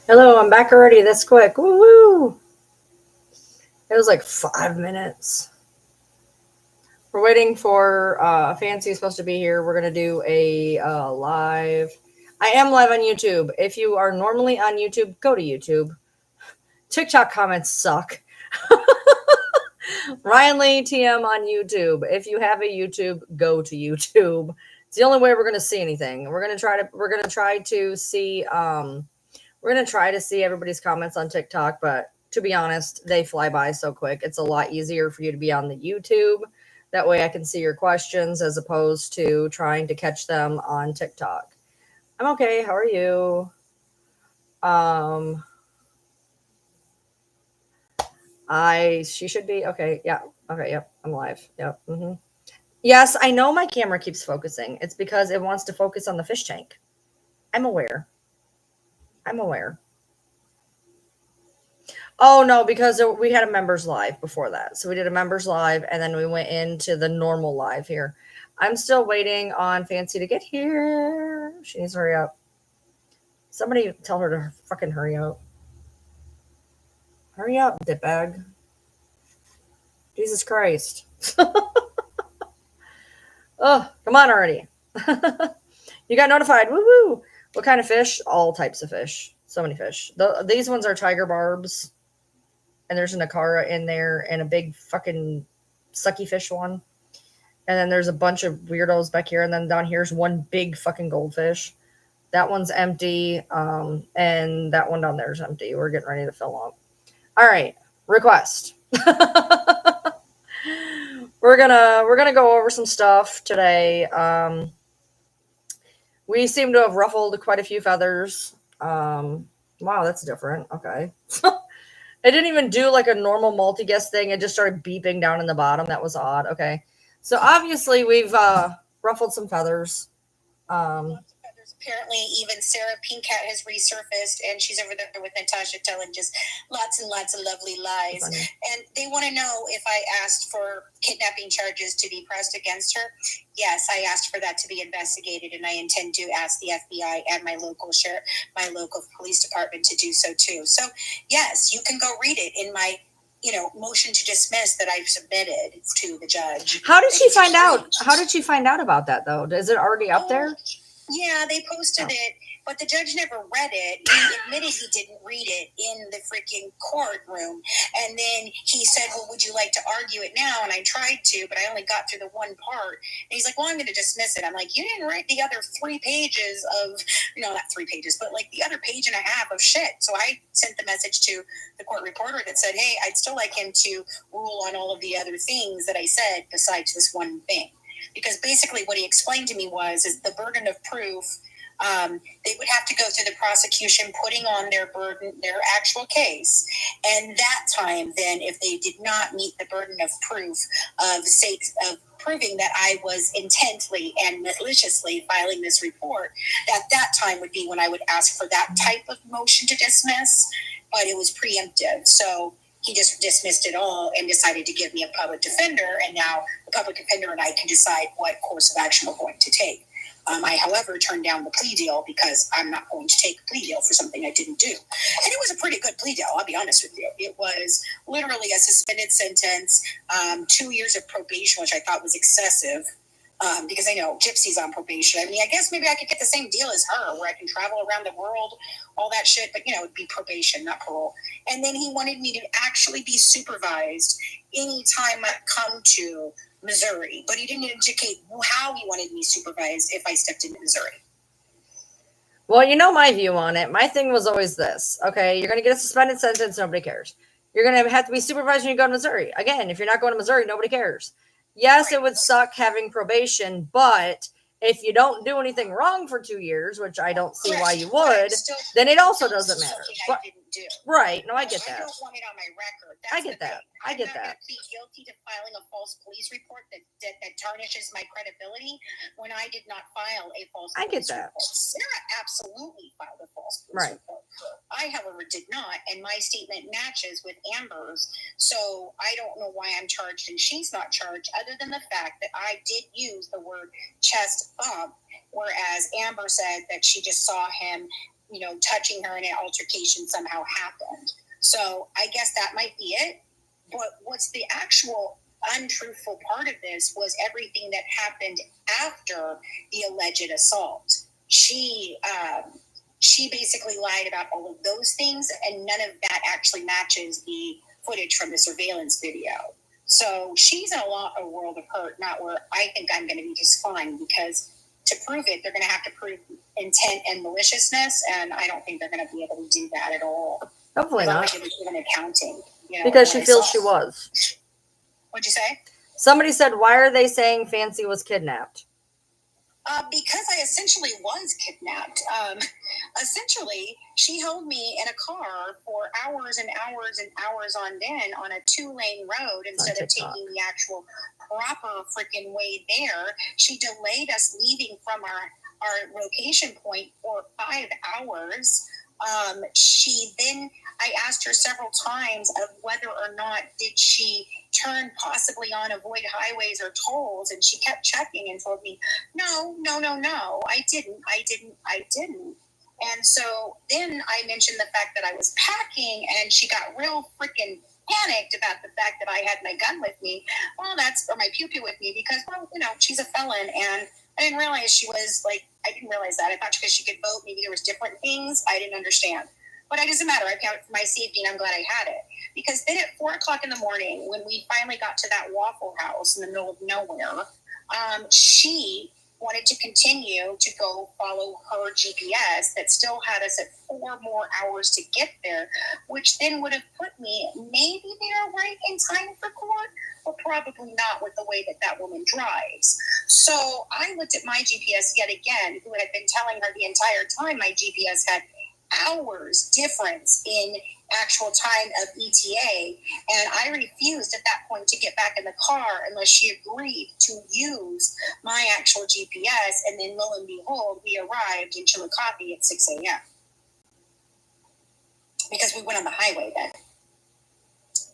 Hello, I'm back already. That's quick. Woo! It was like 5 minutes. We're waiting for Fancy is supposed to be here. We're gonna do a live. I am live on YouTube. If you are normally on YouTube, go to YouTube. TikTok comments suck. Ryan Lee TM on YouTube. If you have a YouTube, go to YouTube. It's the only way we're gonna see anything. We're gonna try to see everybody's comments on TikTok, but to be honest, they fly by so quick. It's a lot easier for you to be on the YouTube. That way I can see your questions as opposed to trying to catch them on TikTok. I'm okay. How are you? She should be okay. Yeah. Okay. Yep. I'm live. Yep. Yes, I know my camera keeps focusing. It's because it wants to focus on the fish tank. I'm aware. Oh no, because we had a members live before that. So we did a members live and then we went into the normal live here. I'm still waiting on Fancy to get here. She needs to hurry up. Somebody tell her to fucking hurry up. Hurry up, ditbag. Jesus Christ. Oh, come on already. You got notified. Woo-hoo. What kind of fish? All types of fish. So many fish. These ones are tiger barbs. And there's an Akara in there and a big fucking sucky fish one. And then there's a bunch of weirdos back here. And then down here's one big fucking goldfish. That one's empty. And that one down there is empty. We're getting ready to fill up. All right. Request. We're gonna go over some stuff today. We seem to have ruffled quite a few feathers. Wow, that's different. Okay. It didn't even do like a normal multi-guest thing. It just started beeping down in the bottom. That was odd. Okay. So obviously we've ruffled some feathers. Apparently, even Sarah Pinkett has resurfaced, and she's over there with Natasha telling just lots and lots of lovely lies. And they want to know if I asked for kidnapping charges to be pressed against her. Yes, I asked for that to be investigated, and I intend to ask the FBI and my local police department to do so too. So, yes, you can go read it in my motion to dismiss that I've submitted to the judge. How did she find out? How did she find out about that though? Is it already up there? Yeah, they posted it, but the judge never read it. He admitted he didn't read it in the freaking courtroom. And then he said, well, would you like to argue it now? And I tried to, but I only got through the one part. And he's like, well, I'm going to dismiss it. I'm like, you didn't write the other 3 pages of, not 3 pages, but like the other page and a half of shit. So I sent the message to the court reporter that said, hey, I'd still like him to rule on all of the other things that I said besides this one thing. Because basically what he explained to me is the burden of proof. They would have to go through the prosecution putting on their actual case. And that time, then, if they did not meet the burden of proof of proving that I was intently and maliciously filing this report, that time would be when I would ask for that type of motion to dismiss. But it was preemptive. So he just dismissed it all and decided to give me a public defender. And now the public defender and I can decide what course of action we're going to take. I, however, turned down the plea deal because I'm not going to take a plea deal for something I didn't do. And it was a pretty good plea deal, I'll be honest with you. It was literally a suspended sentence, 2 years of probation, which I thought was excessive. Because I know Gypsy's on probation. I mean, I guess maybe I could get the same deal as her where I can travel around the world, all that shit. But, it'd be probation, not parole. And then he wanted me to actually be supervised anytime I come to Missouri. But he didn't indicate how he wanted me supervised if I stepped into Missouri. Well, you know my view on it. My thing was always this. Okay, you're going to get a suspended sentence. Nobody cares. You're going to have to be supervised when you go to Missouri. Again, if you're not going to Missouri, nobody cares. Yes, it would suck having probation, but if you don't do anything wrong for 2 years, which I don't see why you would, then it also doesn't matter. I didn't do. Right. No, I get I that. don't want it on my record. I get that. I get I'm not that. going to plead guilty to filing a false police report that tarnishes my credibility when I did not file a false police report. Sarah absolutely filed a false police report. I, however, did not, and my statement matches with Amber's. So I don't know why I'm charged and she's not charged, other than the fact that I did use the word chest bump, whereas Amber said that she just saw him, you know, touching her and an altercation somehow happened. So I guess that might be it. But what's the actual untruthful part of this was everything that happened after the alleged assault. She basically lied about all of those things, and none of that actually matches the footage from the surveillance video. So she's in a world of hurt, not where I think I'm going to be just fine, because to prove it, they're going to have to prove intent and maliciousness, and I don't think they're going to be able to do that at all. Hopefully not. Even accounting, you know, because she feels she was. What'd you say? Somebody said, why are they saying Fancy was kidnapped? Because I essentially was kidnapped. Essentially, she held me in a car for hours and hours and hours on end on a 2-lane road instead of taking the actual proper freaking way there. She delayed us leaving from our location point for 5 hours. I asked her several times of whether or not did she turn possibly on avoid highways or tolls, and she kept checking and told me, no, I didn't. And so then I mentioned the fact that I was packing, and she got real freaking panicked about the fact that I had my gun with me. Or my pew-pew with me, because, well, you know, she's a felon, and I didn't realize she was like, I didn't realize that. I thought because she could vote, maybe there was different things. I didn't understand. But it doesn't matter. I counted for my safety, and I'm glad I had it. Because then at 4 o'clock in the morning, when we finally got to that Waffle House in the middle of nowhere, she wanted to continue to go follow her GPS that still had us at 4 more hours to get there, which then would have put me maybe there right in time for court, but probably not with the way that woman drives. So I looked at my GPS yet again, who had been telling her the entire time my GPS had hours difference in actual time of ETA, and I refused at that point to get back in the car unless she agreed to use my actual GPS, and then lo and behold, we arrived in Chillicothe at 6 a.m. because we went on the highway then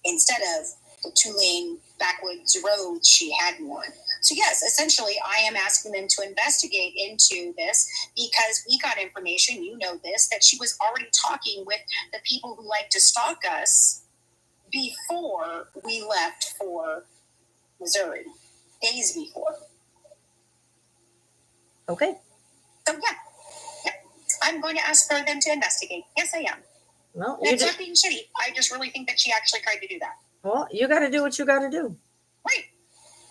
instead of the 2-lane backwoods road she had me on. So yes, essentially I am asking them to investigate into this, because we got information, you know this, that she was already talking with the people who like to stalk us before we left for Missouri, days before. Okay. So yeah, I'm going to ask for them to investigate. Yes, I am. Well, it's not being shitty. I just really think that she actually tried to do that. Well, you got to do what you got to do. Right.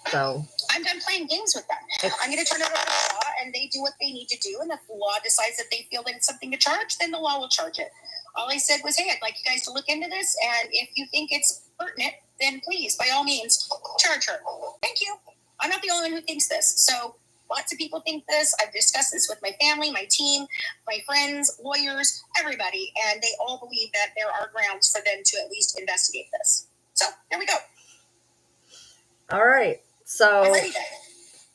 So I'm done playing games with them. I'm going to turn it over to the law, and they do what they need to do. And if the law decides that they feel that it's something to charge, then the law will charge it. All I said was, hey, I'd like you guys to look into this, and if you think it's pertinent, then please, by all means, charge her. Thank you. I'm not the only one who thinks this. So lots of people think this. I've discussed this with my family, my team, my friends, lawyers, everybody, and they all believe that there are grounds for them to at least investigate this. So there we go. All right. So,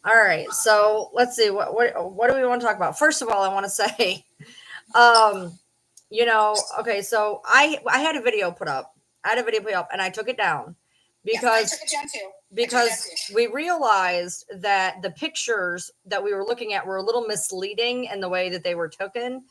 all right. So let's see. What do we want to talk about? First of all, I want to say, you know, okay. So I had a video put up. And I took it down because we realized that the pictures that we were looking at were a little misleading in the way that they were taken.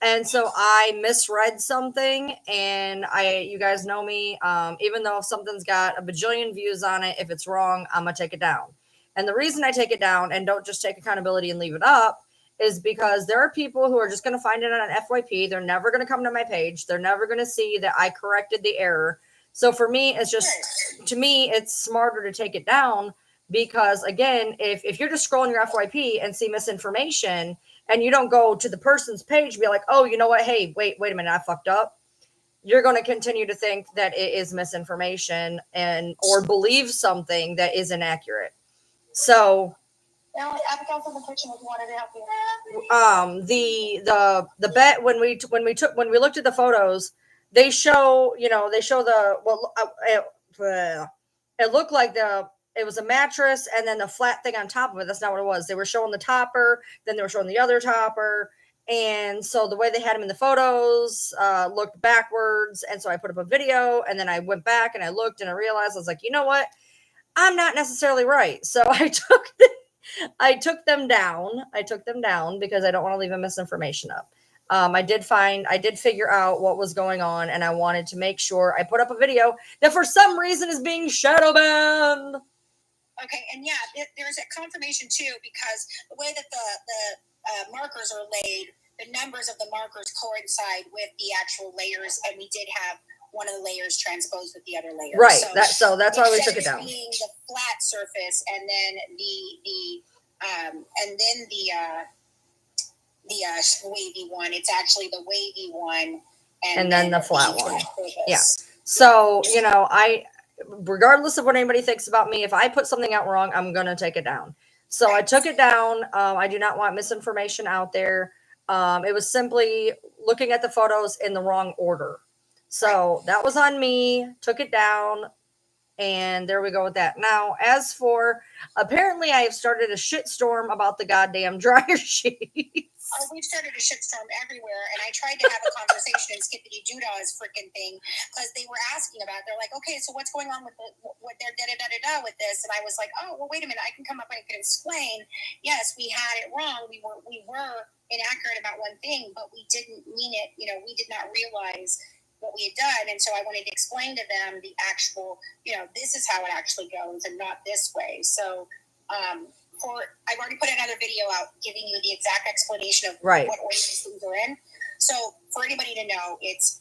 And so I misread something, and you guys know me, even though if something's got a bajillion views on it, if it's wrong, I'm going to take it down. And the reason I take it down and don't just take accountability and leave it up is because there are people who are just going to find it on an FYP. They're never going to come to my page. They're never going to see that I corrected the error. So for me, it's just, to me, it's smarter to take it down because, again, if you're just scrolling your FYP and see misinformation, and you don't go to the person's page and be like, oh, you know what? Hey, wait a minute. I fucked up. You're going to continue to think that it is misinformation or believe something that is inaccurate. So, Abigail's in the kitchen if you wanted to help you. the bet when we looked at the photos, they show, they show the, well, it looked like it was a mattress and then the flat thing on top of it. That's not what it was. They were showing the topper, then they were showing the other topper. And so the way they had him in the photos looked backwards. And so I put up a video, and then I went back and I looked and I realized, I was like, you know what? I'm not necessarily right. So I took them down. I took them down because I don't want to leave a misinformation up. I did figure out what was going on, and I wanted to make sure I put up a video that for some reason is being shadow banned. Okay, and yeah, there's a confirmation too, because the way that the markers are laid, the numbers of the markers coincide with the actual layers, and we did have one of the layers transposed with the other layer. Right. So that's why we took it down. Being the flat surface, and then the wavy one. It's actually the wavy one, and then the flat one. Yeah. So regardless of what anybody thinks about me, if I put something out wrong, I'm gonna take it down. So I took it down. I do not want misinformation out there. It was simply looking at the photos in the wrong order. So that was on me. Took it down. And there we go with that. Now, as for, apparently I have started a shitstorm about the goddamn dryer sheets. Oh, we've started a shitstorm everywhere, and I tried to have a conversation in Skippity Doodah's freaking thing, because they were asking about it. They're like, okay, so what's going on with what they're da-da-da-da-da with this? And I was like, oh, well, wait a minute, I can come up and I can explain. Yes, we had it wrong. We were inaccurate about one thing, but we didn't mean it. We did not realize what we had done. And so I wanted to explain to them the actual, this is how it actually goes and not this way. So I've already put another video out giving you the exact explanation of what order these things are in. So for anybody to know, it's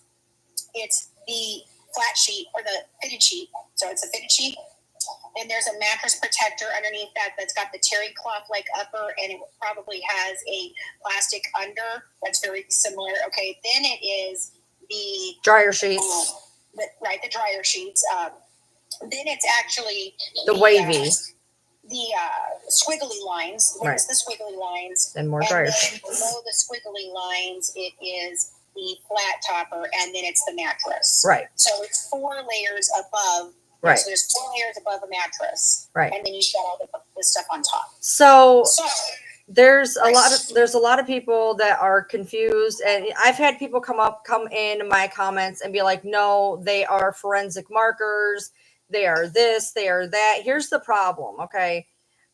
the flat sheet or the fitted sheet. So it's a fitted sheet. And there's a mattress protector underneath that's got the terry cloth like upper, and it probably has a plastic under that's very similar. Okay, then it is the dryer sheets. The dryer sheets. Then it's actually the wavy. The squiggly lines. There's the squiggly lines. And more dryer sheets. Below the squiggly lines, it is the flat topper, and then it's the mattress. Right. So it's 4 layers above. Right. So there's 4 layers above a mattress. Right. And then you've got all the stuff on top. So there's a lot of people that are confused, and I've had people come in my comments and be like, no, they are forensic markers. They are this, they are that. Here's the problem. Okay.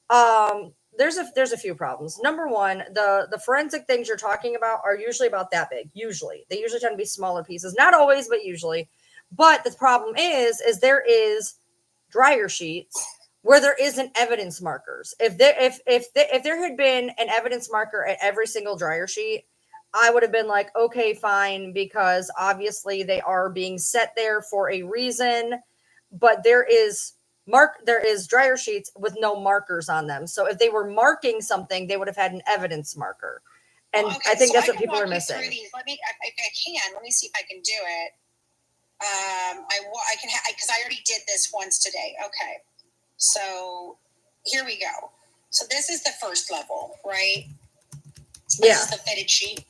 There's a few problems. Number one, the forensic things you're talking about are usually about that big. They usually tend to be smaller pieces. Not always, but usually. But the problem is there is dryer sheets where there isn't evidence markers. If there had been an evidence marker at every single dryer sheet, I would have been like, okay, fine, because obviously they are being set there for a reason. But there is dryer sheets with no markers on them. So if they were marking something, they would have had an evidence marker. And I think that's what people are missing. Let me see if I can do it. I can, because I already did this once today. Okay. So here we go. So this is the first level, right? This is the fitted sheet.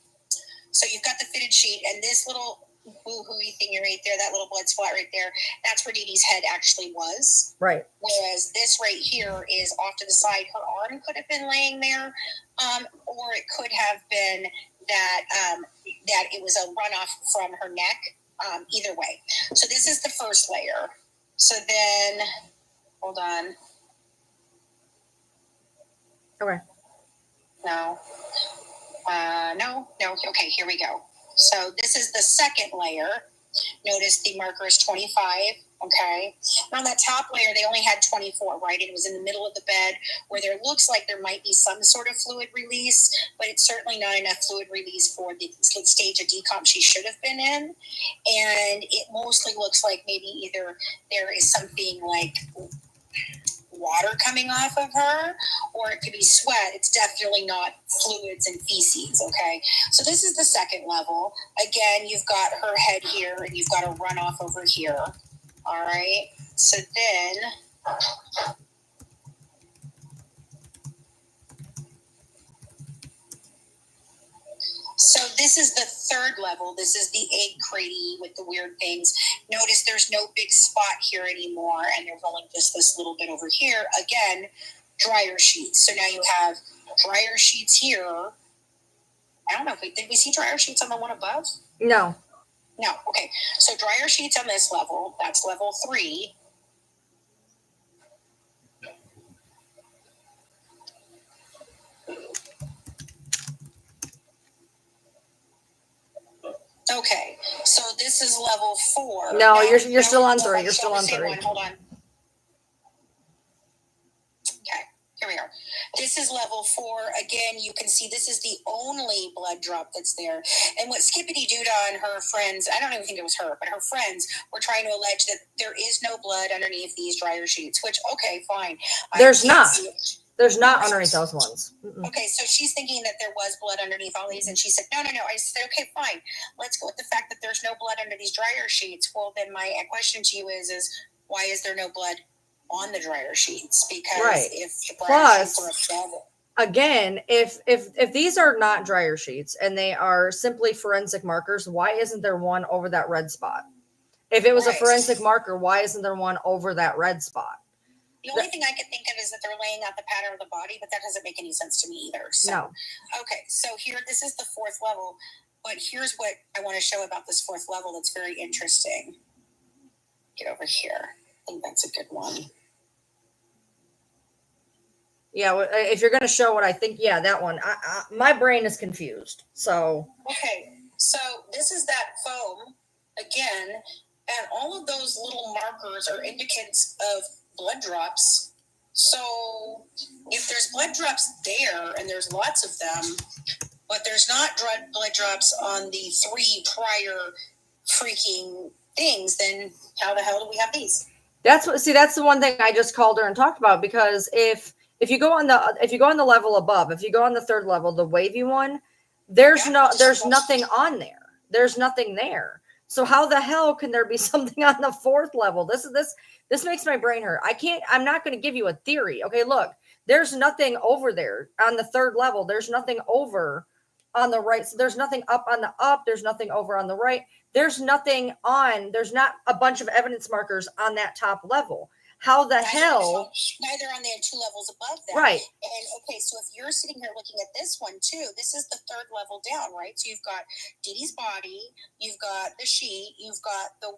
So you've got the fitted sheet, and this little boo-hooey thingy right there, that little blood spot right there, that's where Dee Dee's head actually was. Right. Whereas this right here is off to the side. Her arm could have been laying there, or it could have been that it was a runoff from her neck. Either way. So this is the first layer. So then, hold on. Okay. No. Okay, here we go. So this is the second layer. Notice the marker is 25. Okay. And on that top layer, they only had 24, right? It was in the middle of the bed where there looks like there might be some sort of fluid release, but it's certainly not enough fluid release for the stage of decomp she should have been in. And it mostly looks like maybe either there is something like water coming off of her, or it could be sweat. It's definitely not fluids and feces. Okay. So this is the second level. Again, you've got her head here, and you've got a runoff over here. All right. So then So this is the third level. This is the egg cratey with the weird things. Notice there's no big spot here anymore, and there's only just this little bit over here. Again, dryer sheets. So now you have dryer sheets here. I don't know if did we see dryer sheets on the one above? No. No. Okay. So dryer sheets on this level. That's level 3. Okay, so this is level 4. No, now, you're still on 3. You're still on 3. Hold on. Okay, here we are. This is level 4. Again, you can see this is the only blood drop that's there. And what Skippity Doodah and her friends, I don't even think it was her, but her friends were trying to allege that there is no blood underneath these dryer sheets, which, okay, fine. There's not. There's not underneath those ones. Okay, so she's thinking that there was blood underneath all these, and she said, no. I said, okay, fine. Let's go with the fact that there's no blood under these dryer sheets. Well, then my question to you is why is there no blood on the dryer sheets? Because if the dryer sheets are above it. Again, if these are not dryer sheets and they are simply forensic markers, why isn't there one over that red spot? If it was a forensic marker, why isn't there one over that red spot? The only thing I can think of is that they're laying out the pattern of the body, but that doesn't make any sense to me either. So, no. Okay, so here, this is the 4th level, but here's what I want to show about this 4th level that's very interesting. Get over here. I think that's a good one. Yeah, if you're going to show what I think, yeah, that one. My brain is confused. So. Okay, so this is that foam again, and all of those little markers are indicators of blood drops. So if there's blood drops there, and there's lots of them, but there's not blood drops on the 3 prior freaking things, then how the hell do we have these? That's the one thing I just called her and talked about, because if you go on the level above, if you go on the 3rd level, the wavy one, there's nothing on there. There's nothing there. So how the hell can there be something on the 4th level? This makes my brain hurt. I'm not going to give you a theory. Okay, look, there's nothing over there on the 3rd level. There's nothing over on the right. So there's nothing up on the up. There's nothing over on the right. There's not a bunch of evidence markers on that top level. How the hell? Neither on the 2 levels above that. Right. And okay, so if you're sitting here looking at this one too, this is the 3rd level down, right? So you've got Dee Dee's body, you've got the sheet, you've got the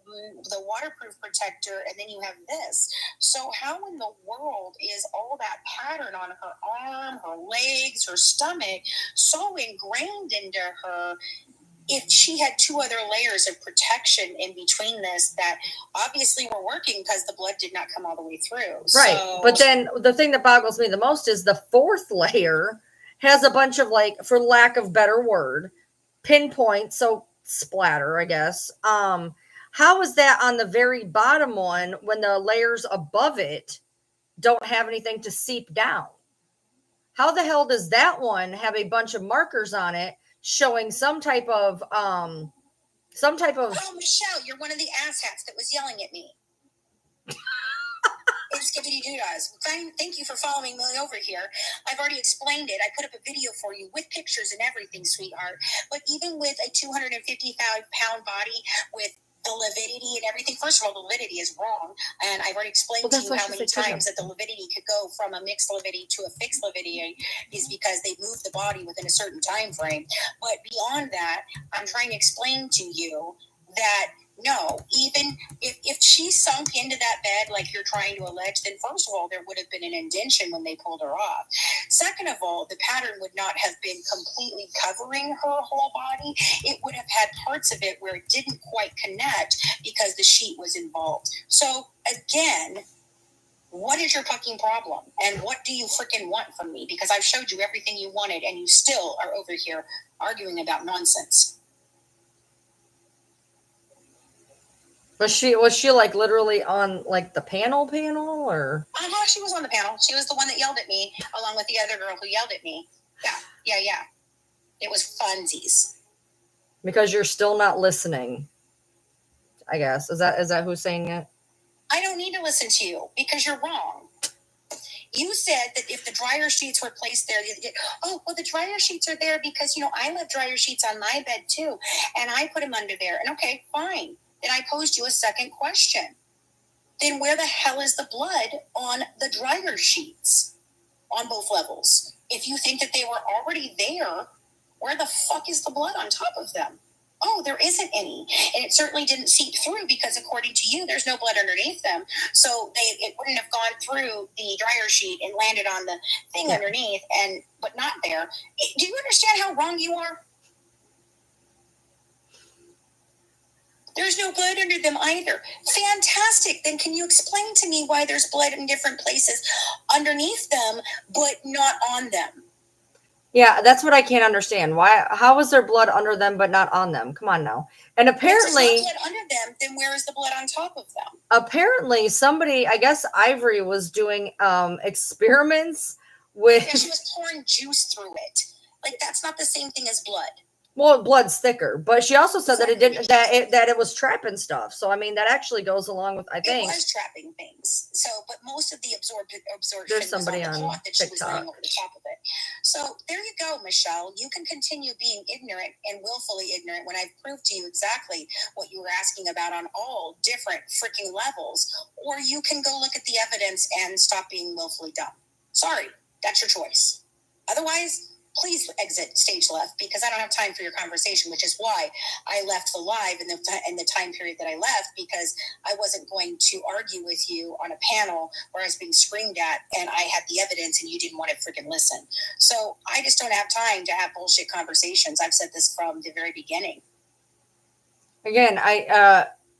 waterproof protector, and then you have this. So how in the world is all that pattern on her arm, her legs, her stomach so ingrained into her? If she had 2 other layers of protection in between this that obviously were working because the blood did not come all the way through. Right. So, but then the thing that boggles me the most is the 4th layer has a bunch of, like, for lack of better word, pinpoints. So splatter, I guess. How is that on the very bottom one when the layers above it don't have anything to seep down? How the hell does that one have a bunch of markers on it showing some type of Oh, Michelle, you're one of the asshats that was yelling at me. It's Skippity Doodahs. Thank you for following me over here. I've already explained it. I put up a video for you with pictures and everything, sweetheart. But even with a 250-pound body with the lividity and everything, first of all, the lividity is wrong. And I've already explained to you how many times that the lividity could go from a mixed lividity to a fixed lividity is because they move the body within a certain time frame. But beyond that, I'm trying to explain to you that no, even if she sunk into that bed like you're trying to allege, then first of all, there would have been an indentation when they pulled her off. Second of all, the pattern would not have been completely covering her whole body. It would have had parts of it where it didn't quite connect because the sheet was involved. So again, what is your fucking problem? And what do you freaking want from me? Because I've showed you everything you wanted and you still are over here arguing about nonsense. Was she like literally on like the panel or? She was on the panel. She was the one that yelled at me along with the other girl who yelled at me. Yeah. It was funsies. Because you're still not listening, I guess. Is that who's saying it? I don't need to listen to you because you're wrong. You said that if the dryer sheets were placed there, oh, well, the dryer sheets are there because, I left dryer sheets on my bed too, and I put them under there. And okay, fine. Then I posed you a second question. Then where the hell is the blood on the dryer sheets on both levels? If you think that they were already there, where the fuck is the blood on top of them? Oh, there isn't any. And it certainly didn't seep through because according to you, there's no blood underneath them. So it wouldn't have gone through the dryer sheet and landed on the thing underneath, but not there. Do you understand how wrong you are? There's no blood under them either. Fantastic. Then can you explain to me why there's blood in different places underneath them, but not on them? Yeah, that's what I can't understand. Why? How is there blood under them but not on them? Come on now. And apparently, if there's no blood under them, then where is the blood on top of them? Apparently, somebody, I guess Ivory, was doing experiments with. Yeah, she was pouring juice through it. Like that's not the same thing as blood. Well, blood's thicker, but she also said that it didn't that it was trapping stuff. So I mean, that actually goes along with It was trapping things. So, but most of the absorption There's somebody was on the on cloth that she was TikTok. laying over the top of it. So there you go, Michelle. You can continue being ignorant and willfully ignorant when I've proved to you exactly what you were asking about on all different freaking levels, or you can go look at the evidence and stop being willfully dumb. Sorry, that's your choice. Otherwise, please exit stage left because I don't have time for your conversation, which is why I left the live in the time period that I left, because I wasn't going to argue with you on a panel where I was being screamed at and I had the evidence and you didn't want to freaking listen. So I just don't have time to have bullshit conversations. I've said this from the very beginning. Again,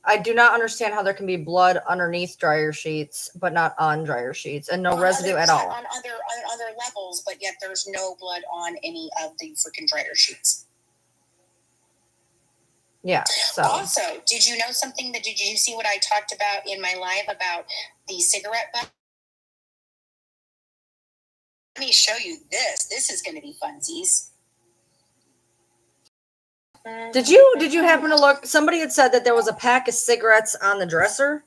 I do not understand how there can be blood underneath dryer sheets, but not on dryer sheets, and no residue at all. On other levels, but yet there's no blood on any of the freaking dryer sheets. Yeah. So also, did you know something? Did you see what I talked about in my live about the cigarette butt? Let me show you this. This is going to be funsies. Did you happen to look? Somebody had said that there was a pack of cigarettes on the dresser.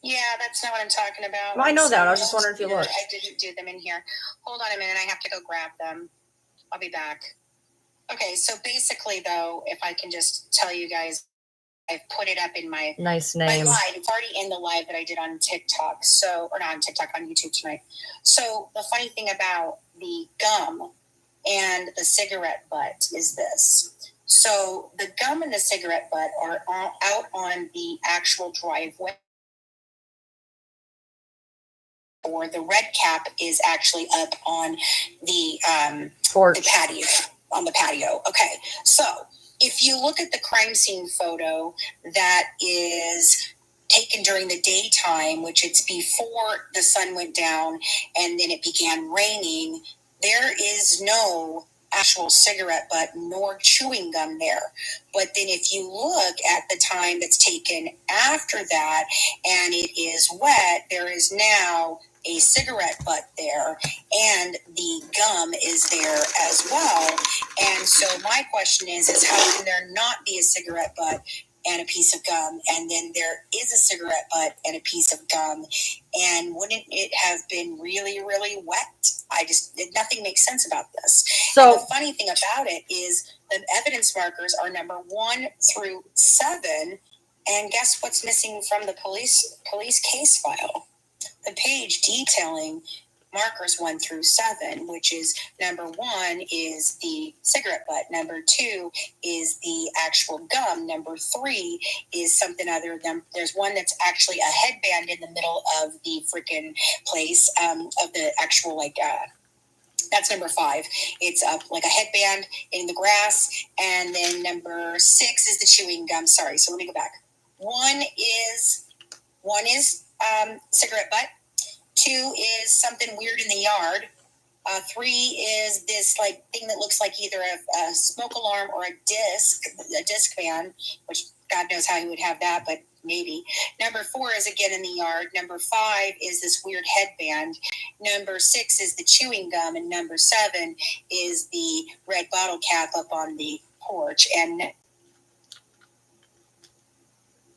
Yeah, that's not what I'm talking about. Well, I know that. I was just wondering if you looked. I didn't do them in here. Hold on a minute. I have to go grab them. I'll be back. Okay, so basically, though, if I can just tell you guys, I've put it up in my nice name. My live. It's already in the live that I did on TikTok. Or not on TikTok, on YouTube tonight. So the funny thing about the gum and the cigarette butt is this. So the gum and the cigarette butt are out on the actual driveway, or the red cap is actually up on the patio. On the patio. Okay. So if you look at the crime scene photo that is taken during the daytime, which it's before the sun went down and then it began raining, there is no actual cigarette butt nor chewing gum there. But then if you look at the time that's taken after that and it is wet, there is now a cigarette butt there and the gum is there as well. And so my question is how can there not be a cigarette butt and a piece of gum, and then there is a cigarette butt and a piece of gum, and wouldn't it have been really, really wet? Nothing makes sense about this. So and the funny thing about it is the evidence markers are number 1 through 7, and guess what's missing from the police case file? The page detailing markers 1 through 7, which is number 1 is the cigarette butt, number 2 is the actual gum, number 3 is something other than, there's one that's actually a headband in the middle of the freaking place, of the actual that's number 5. It's like a headband in the grass, and then number 6 is the chewing gum. Sorry, so let me go back. One is cigarette butt. 2 is something weird in the yard. 3 is this thing that looks like either a smoke alarm or a disc fan, which God knows how he would have that, but maybe. Number 4 is again in the yard. Number 5 is this weird headband. Number 6 is the chewing gum, and number 7 is the red bottle cap up on the porch, and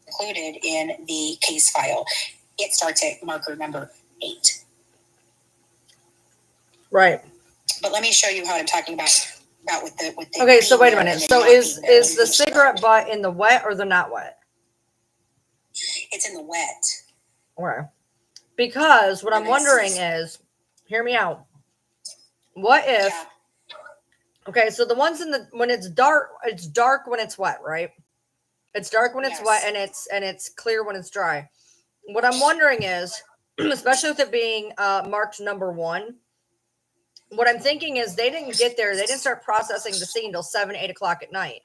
included in the case file. it starts at marker number 8. Right. But let me show you how I'm talking about with the okay, so wait a being minute. there So and then not is being there. the cigarette butt in the wet or the not wet? It's in the wet. Okay. Because what I'm This wondering is- is, hear me out. What if, Yeah. okay, so the ones when it's dark when it's wet, right? It's dark when it's wet, Yes. and it's clear when it's dry. What I'm wondering is, especially with it being marked number 1, what I'm thinking is they didn't start processing the scene till 7, 8 o'clock at night.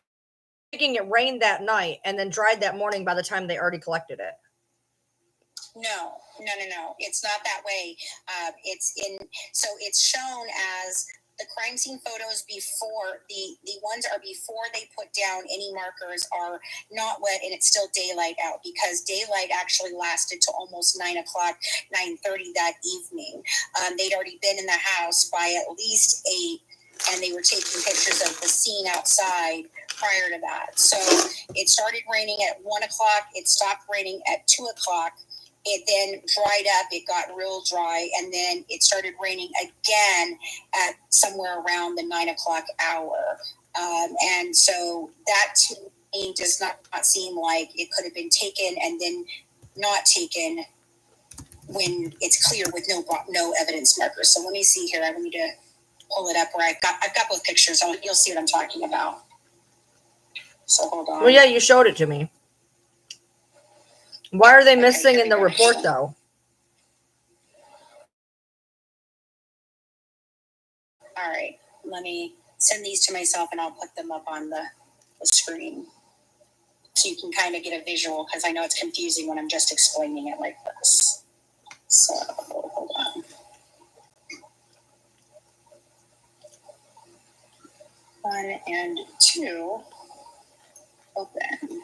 I'm thinking it rained that night and then dried that morning by the time they already collected it. No. It's not that way. So it's shown as the crime scene photos before the ones are before they put down any markers are not wet and it's still daylight out, because daylight actually lasted to almost 9 o'clock, 9:30 that evening. They'd already been in the house by at least 8, and they were taking pictures of the scene outside prior to that. So it started raining at 1 o'clock. It stopped raining at 2 o'clock. It then dried up. It got real dry, and then it started raining again at somewhere around the 9 o'clock hour. And so that to me does not seem like it could have been taken and then not taken when it's clear with no evidence markers. So let me see here. I need to pull it up where I've got both pictures. You'll see what I'm talking about. So hold on. Well, yeah, you showed it to me. Why are they missing in the report, though? All right. Let me send these to myself, and I'll put them up on the screen so you can kind of get a visual, because I know it's confusing when I'm just explaining it like this. So hold on. 1 and 2. Open.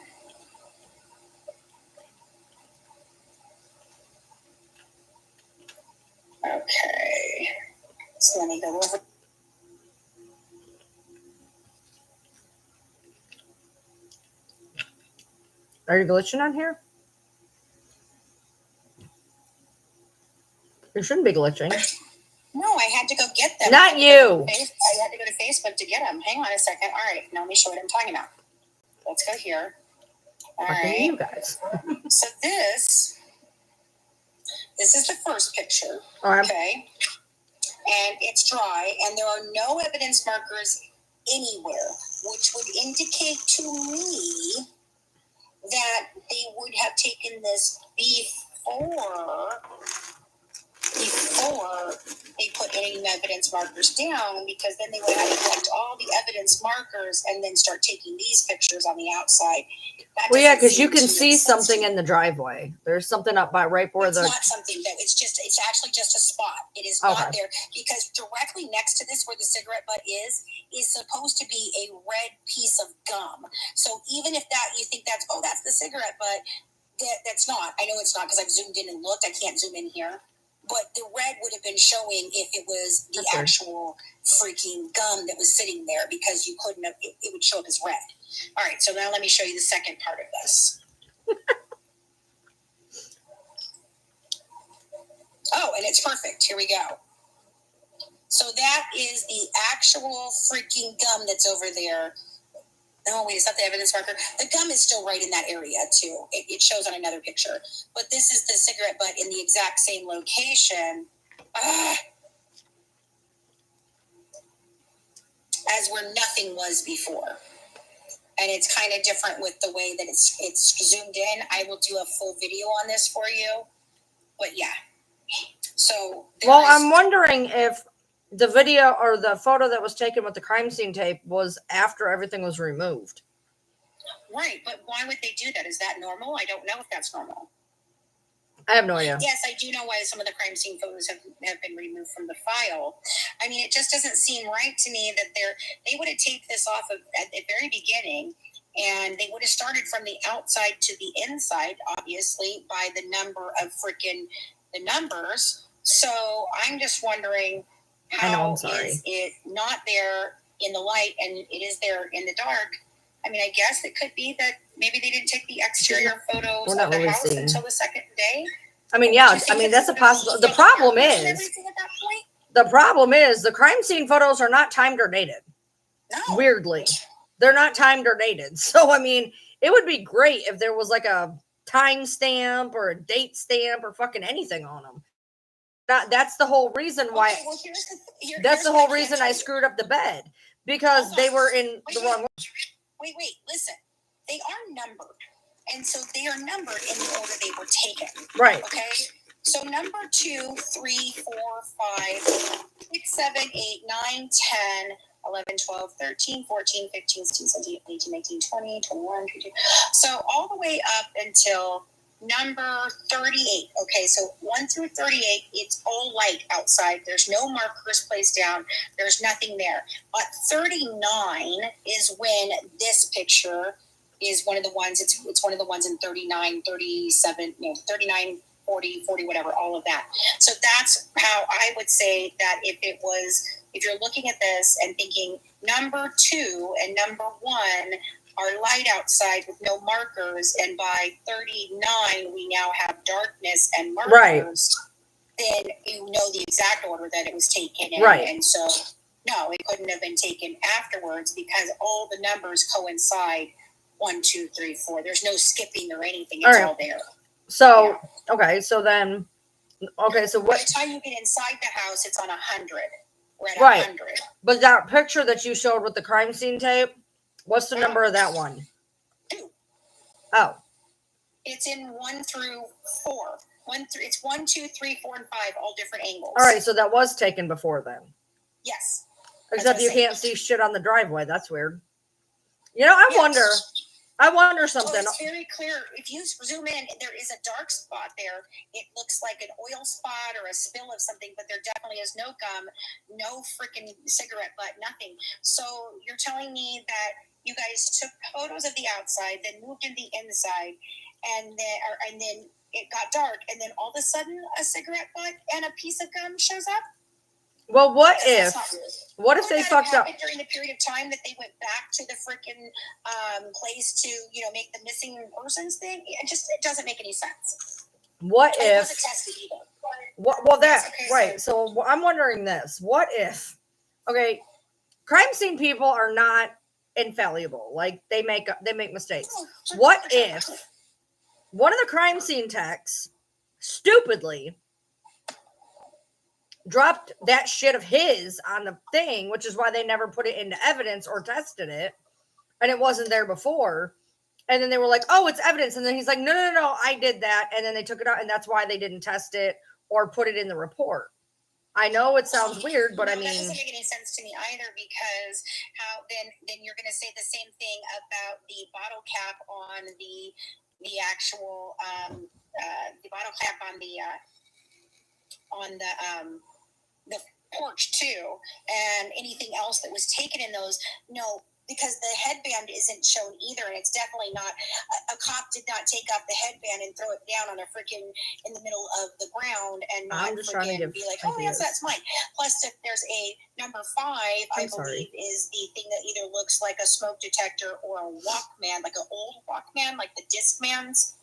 Okay. So let me go over. Are you glitching on here? You shouldn't be glitching. No, I had to go get them. Not you. I had to go to Facebook to get them. Hang on a second. All right. Now let me show what I'm talking about. Let's go here. All right. You guys. So this is the first picture. All right. Okay. And it's dry, and there are no evidence markers anywhere, which would indicate to me that they would have taken this before they put any evidence markers down, because then they would have to collect all the evidence markers and then start taking these pictures on the outside. Well, yeah, because you can see something in the driveway. There's something up by right where it's not something that it's actually just a spot. It is not there, because directly next to this, where the cigarette butt is supposed to be a red piece of gum. So even if you think that's the cigarette butt, that's not. I know it's not, because I've zoomed in and looked. I can't zoom in here. But the red would have been showing if it was the actual freaking gum that was sitting there, because you couldn't have, it would show up as red. All right, so now let me show you the second part of this. Oh, and it's perfect. Here we go. So that is the actual freaking gum that's over there. Oh, wait, is that the evidence marker? The gum is still right in that area, too. It shows on another picture. But this is the cigarette butt in the exact same location. As where nothing was before. And it's kind of different with the way that it's zoomed in. I will do a full video on this for you. But yeah. So I'm wondering if the video or the photo that was taken with the crime scene tape was after everything was removed. Right, but why would they do that? Is that normal? I don't know if that's normal. I have no idea. Yes, I do know why some of the crime scene photos have been removed from the file. I mean, it just doesn't seem right to me that they would have taped this off at the very beginning, and they would have started from the outside to the inside, obviously, by the number of the numbers. So I'm just wondering, how is it not there in the light and it is there in the dark? I mean, I guess it could be that maybe they didn't take the exterior photos of the house until the second day. I mean, yeah, I mean, that's a possible. The problem is, the crime scene photos are not timed or dated. No. Weirdly, they're not timed or dated. So, I mean, it would be great if there was like a time stamp or a date stamp or fucking anything on them. That's the whole reason why. Okay, well, that's the whole reason I screwed up the bed, because they were in the wrong. Wait, listen. They are numbered. And so they are numbered in the order they were taken. Right. Okay. So number 2, 3, 4, 5, 6, 7, 8, 9, 10, 11, 12, 13, 14, 15, 16, 17, 18, 19, 20, 21, 22. So all the way up until number 38. Okay, so 1 through 38, it's all light outside. There's no markers placed down. There's nothing there. But 39 is when this picture is one of the ones. It's one of the ones in 39, 37, 39, 40, whatever, all of that. So that's how I would say that if you're looking at this and thinking number 2 and number 1 are light outside with no markers, and by 39 we now have darkness and markers, right, then you know the exact order that it was taken in. Right. And so, no, it couldn't have been taken afterwards because all the numbers coincide. 1, 2, 3, 4. There's no skipping or anything. It's all there. So, yeah. Okay, so then, so what? By the time you get inside the house, it's on 100. We're at right. 100. But that picture that you showed with the crime scene tape, what's the number of that one? 2. Oh. It's in 1 through 4. It's 1, 2, 3, 4, and 5, all different angles. All right, so that was taken before then. Yes. Except you can't see shit on the driveway. That's weird. You know, I wonder something. Oh, it's very clear. If you zoom in, there is a dark spot there. It looks like an oil spot or a spill of something, but there definitely is no gum, no freaking cigarette butt, nothing. So you're telling me that you guys took photos of the outside, then moved in the inside, and then it got dark, and then all of a sudden a cigarette butt and a piece of gum shows up? Well, what if they fucked up during the period of time that they went back to the freaking place to, make the missing persons thing? It doesn't make any sense. What if? It wasn't tested either. Well, that right. So I'm wondering this: what if? Okay, crime scene people are not infallible. Like they make mistakes. What if one of the crime scene techs stupidly dropped that shit of his on the thing, which is why they never put it into evidence or tested it, and it wasn't there before, and then they were like, oh, it's evidence, and then he's like, no, I did that, and then they took it out, and that's why they didn't test it or put it in the report. I know it sounds weird, but I mean, that doesn't make any sense to me either, because how then you're going to say the same thing about the bottle cap on the actual the bottle cap on the porch too, and anything else that was taken in those. No, because the headband isn't shown either, and it's definitely not. A cop did not take off the headband and throw it down on a freaking in the middle of the ground and not freaking be like, oh yes, that's mine. Plus, if there's a number 5, I believe is the thing that either looks like a smoke detector or a Walkman, like an old Walkman, like the Discmans,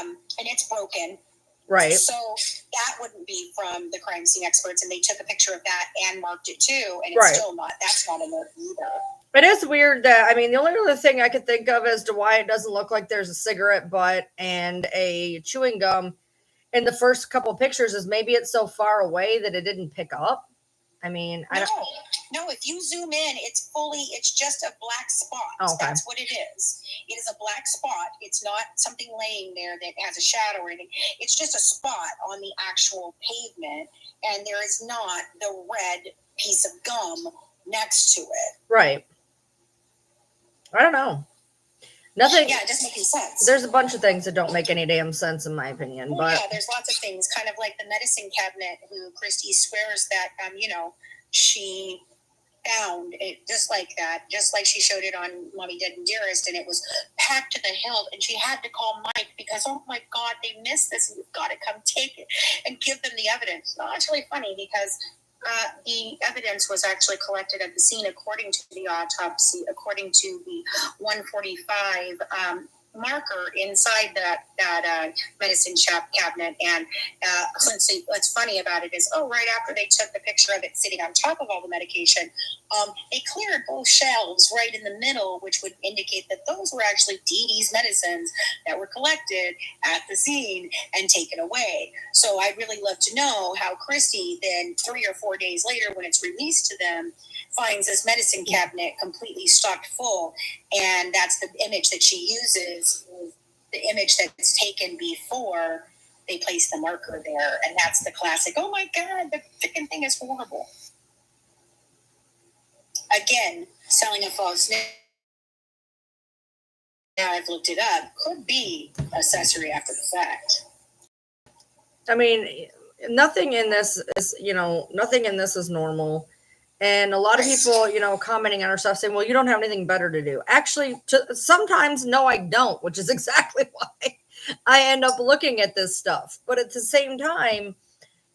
and it's broken. Right. So that wouldn't be from the crime scene experts, and they took a picture of that and marked it too, and it's still not. That's not in there either. It is weird that, I mean, the only other thing I could think of as to why it doesn't look like there's a cigarette butt and a chewing gum in the first couple of pictures is maybe it's so far away that it didn't pick up. I mean, No, if you zoom in, it's just a black spot. Oh, okay. That's what it is. It is a black spot. It's not something laying there that has a shadow or anything. It's just a spot on the actual pavement, and there is not the red piece of gum next to it. Right. I don't know. Nothing. Yeah, it doesn't make any sense. There's a bunch of things that don't make any damn sense, in my opinion. Well, but yeah, there's lots of things, kind of like the medicine cabinet, who Christy swears that, she found it just like that, just like she showed it on Mommy Dead and Dearest, and it was packed to the hilt, and she had to call Mike because, oh my God, they missed this, and you've got to come take it and give them the evidence. No, it's really funny because the evidence was actually collected at the scene according to the autopsy, according to the 145 marker inside that medicine cabinet. And what's funny about it is, right after they took the picture of it sitting on top of all the medication, they cleared both shelves right in the middle, which would indicate that those were actually Dee Dee's medicines that were collected at the scene and taken away. So I'd really love to know how Christy then 3 or 4 days later, when it's released to them, finds this medicine cabinet completely stocked full. And that's the image that she uses, the image that's taken before they place the marker there. And that's the classic, oh my God, the freaking thing is horrible. Again, selling a false name. Now I've looked it up, could be accessory after the fact. I mean, nothing in this is normal. And a lot of people, commenting on our stuff saying, well, you don't have anything better to do. Actually, sometimes, no, I don't, which is exactly why I end up looking at this stuff. But at the same time,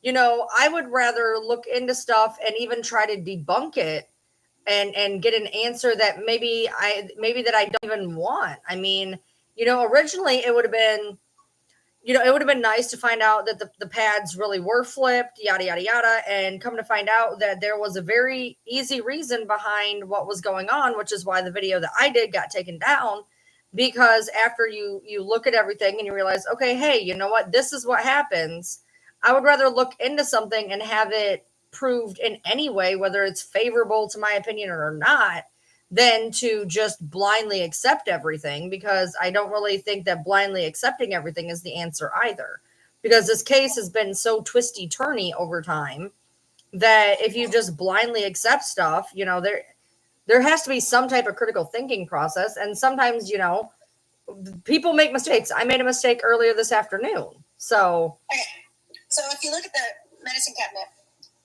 I would rather look into stuff and even try to debunk it and get an answer that maybe that I don't even want. I mean, originally it would have been, it would have been nice to find out that the pads really were flipped, yada, yada, yada. And come to find out that there was a very easy reason behind what was going on, which is why the video that I did got taken down. Because after you look at everything and you realize, okay, hey, you know what? This is what happens. I would rather look into something and have it proved in any way, whether it's favorable to my opinion or not, than to just blindly accept everything, because I don't really think that blindly accepting everything is the answer either. Because this case has been so twisty-turny over time that if you just blindly accept stuff, there has to be some type of critical thinking process. And sometimes, people make mistakes. I made a mistake earlier this afternoon. So if you look at the medicine cabinet,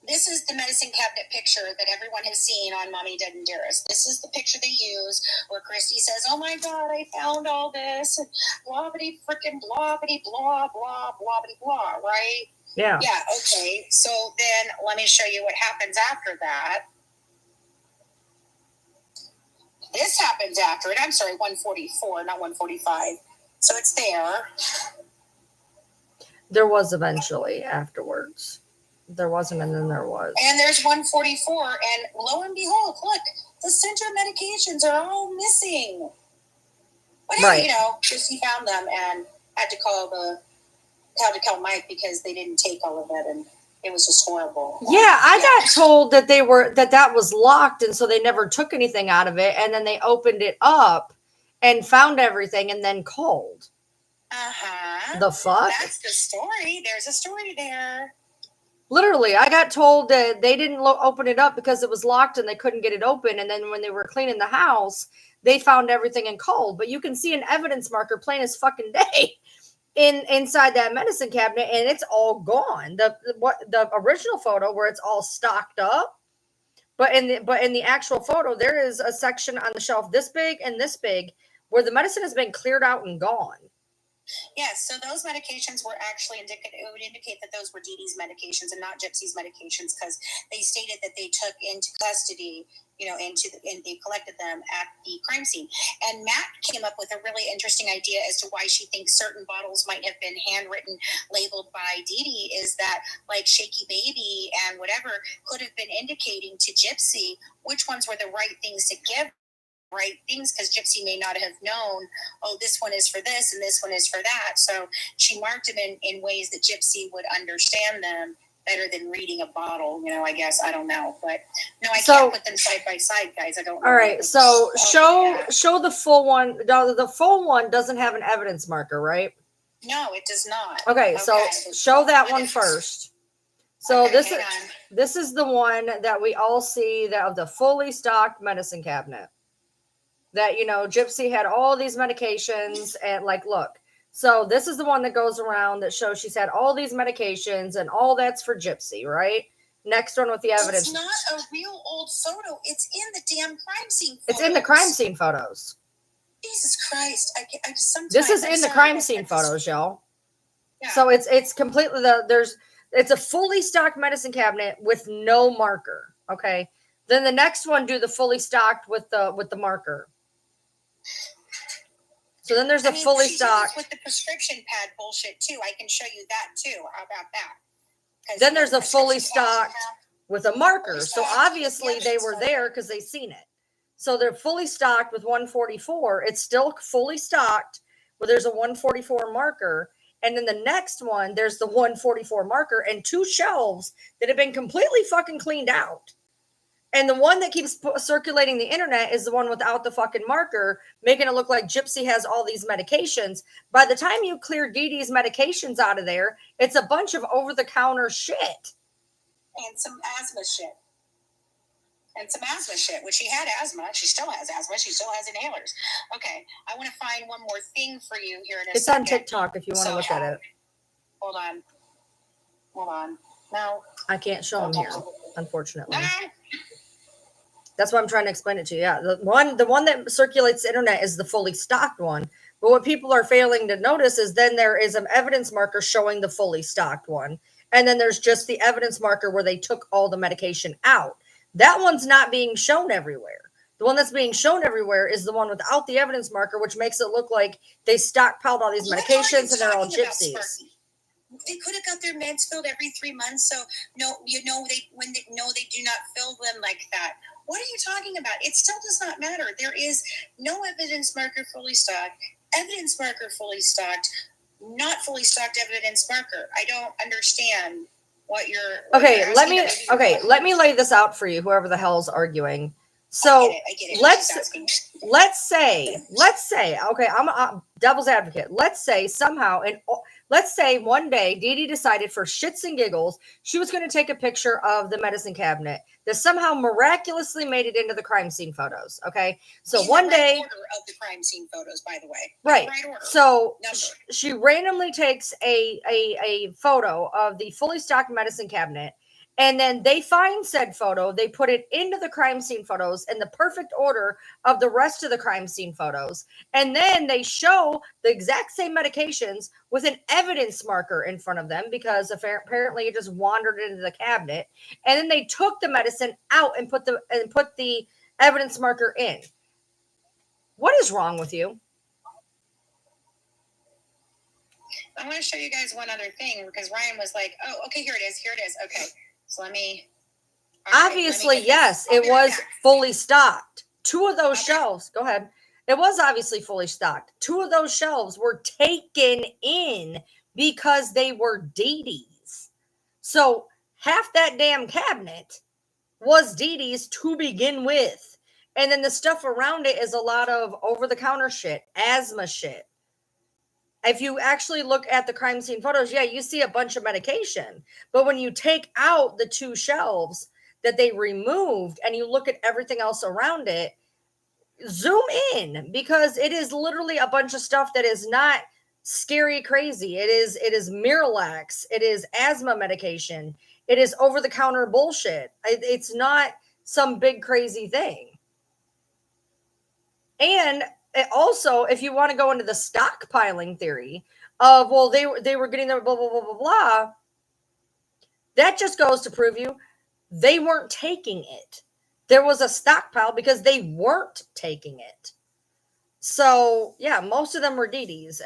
this is the medicine cabinet picture that everyone has seen on Mommy Dead and Dearest. This is the picture they use where Christy says, oh my God, I found all this, and blah-bitty frickin' blah-bitty blah, blah, blah-bitty blah, right? Yeah. Yeah, okay. So then let me show you what happens after that. This happens after it. I'm sorry, 144, not 145. So it's there. There was eventually afterwards. There wasn't, and then there was. And there's 144, and lo and behold, look, the center medications are all missing. But hey, Christy found them and had to call Mike because they didn't take all of it, and it was just horrible. Yeah, I got told that that was locked, and so they never took anything out of it, and then they opened it up and found everything, and then called. The fuck? That's the story. There's a story there. Literally, I got told that they didn't open it up because it was locked and they couldn't get it open. And then when they were cleaning the house, they found everything and called. But you can see an evidence marker plain as fucking day inside that medicine cabinet, and it's all gone. The original photo where it's all stocked up, but in the actual photo, there is a section on the shelf this big and this big where the medicine has been cleared out and gone. Yes, so those medications were actually it would indicate that those were Dee Dee's medications and not Gypsy's medications, because they stated that they took into custody, and they collected them at the crime scene. And Matt came up with a really interesting idea as to why she thinks certain bottles might have been handwritten, labeled by Dee Dee, is that like Shaky Baby and whatever could have been indicating to Gypsy which ones were the right things to give. Right things, because Gypsy may not have known, this one is for this and this one is for that. So she marked them in ways that Gypsy would understand them better than reading a bottle, I guess. I don't know. But no, I can't put them side by side, guys. I don't know. All right. So show the full one. The full one doesn't have an evidence marker, right? No, it does not. Okay. So show that one first. So this is the one that we all see, that of the fully stocked medicine cabinet. That, Gypsy had all these medications, and look, so this is the one that goes around that shows she's had all these medications, and all that's for Gypsy, right? Next one with the evidence. It's not a real old photo. It's in the damn crime scene photos. It's in the crime scene photos. Jesus Christ. I just sometimes. This is in the crime scene photos, y'all. Yeah. So it's completely it's a fully stocked medicine cabinet with no marker. Okay. Then the next one, do the fully stocked with the marker. So then there's a fully stocked. With the prescription pad bullshit too. I can show you that too. How about that? Then there's a fully stocked with a marker. So obviously they were there because they seen it. So they're fully stocked with 144. It's still fully stocked, but there's a 144 marker. And then the next one, there's the 144 marker and 2 shelves that have been completely fucking cleaned out. And the one that keeps circulating the internet is the one without the fucking marker, making it look like Gypsy has all these medications. By the time you clear Dee Dee's medications out of there, it's a bunch of over-the-counter shit. And some asthma shit. Which she had asthma. She still has asthma. She still has inhalers. Okay, I want to find one more thing for you here in a second. It's on TikTok if you want to look at it. Hold on. No. I can't show them here, unfortunately. No. That's why I'm trying to explain it to you. Yeah, the one that circulates the internet is the fully stocked one. But what people are failing to notice is then there is an evidence marker showing the fully stocked one. And then there's just the evidence marker where they took all the medication out. That one's not being shown everywhere. The one that's being shown everywhere is the one without the evidence marker, which makes it look like they stockpiled all these medications and they're all gypsies. They could have got their meds filled every 3 months. So they do not fill them like that. What are you talking about? It still does not matter. There is no evidence marker fully stocked, evidence marker fully stocked, not fully stocked evidence marker. I don't understand what you're. Let me lay this out for you. Whoever the hell's arguing. So I get it. let's say, okay, I'm a devil's advocate. Let's say somehow, let's say one day Dee Dee decided for shits and giggles, she was going to take a picture of the medicine cabinet that somehow miraculously made it into the crime scene photos. Okay. So one day order of the crime scene photos, by the way. Right. So she randomly takes a photo of the fully stocked medicine cabinet. And then they find said photo, they put it into the crime scene photos in the perfect order of the rest of the crime scene photos. And then they show the exact same medications with an evidence marker in front of them because apparently it just wandered into the cabinet. And then they took the medicine out and put the evidence marker in. What is wrong with you? I want to show you guys one other thing because Ryan was like, oh, okay, here it is. Okay. So obviously, yes, it was fully stocked. 2 of those shelves, go ahead. It was obviously fully stocked. 2 of those shelves were taken in because they were Dee Dee's. So half that damn cabinet was Dee Dee's to begin with. And then the stuff around it is a lot of over-the-counter shit, asthma shit. If you actually look at the crime scene photos, yeah, you see a bunch of medication. But when you take out the 2 shelves that they removed and you look at everything else around it, zoom in because it is literally a bunch of stuff that is not scary crazy. It is Miralax. It is asthma medication. It is over-the-counter bullshit. It's not some big crazy thing. And also, if you want to go into the stockpiling theory of, well, they were getting their blah, blah, blah, blah, blah, that just goes to prove you they weren't taking it. There was a stockpile because they weren't taking it. So, yeah, most of them were Dee Dee's.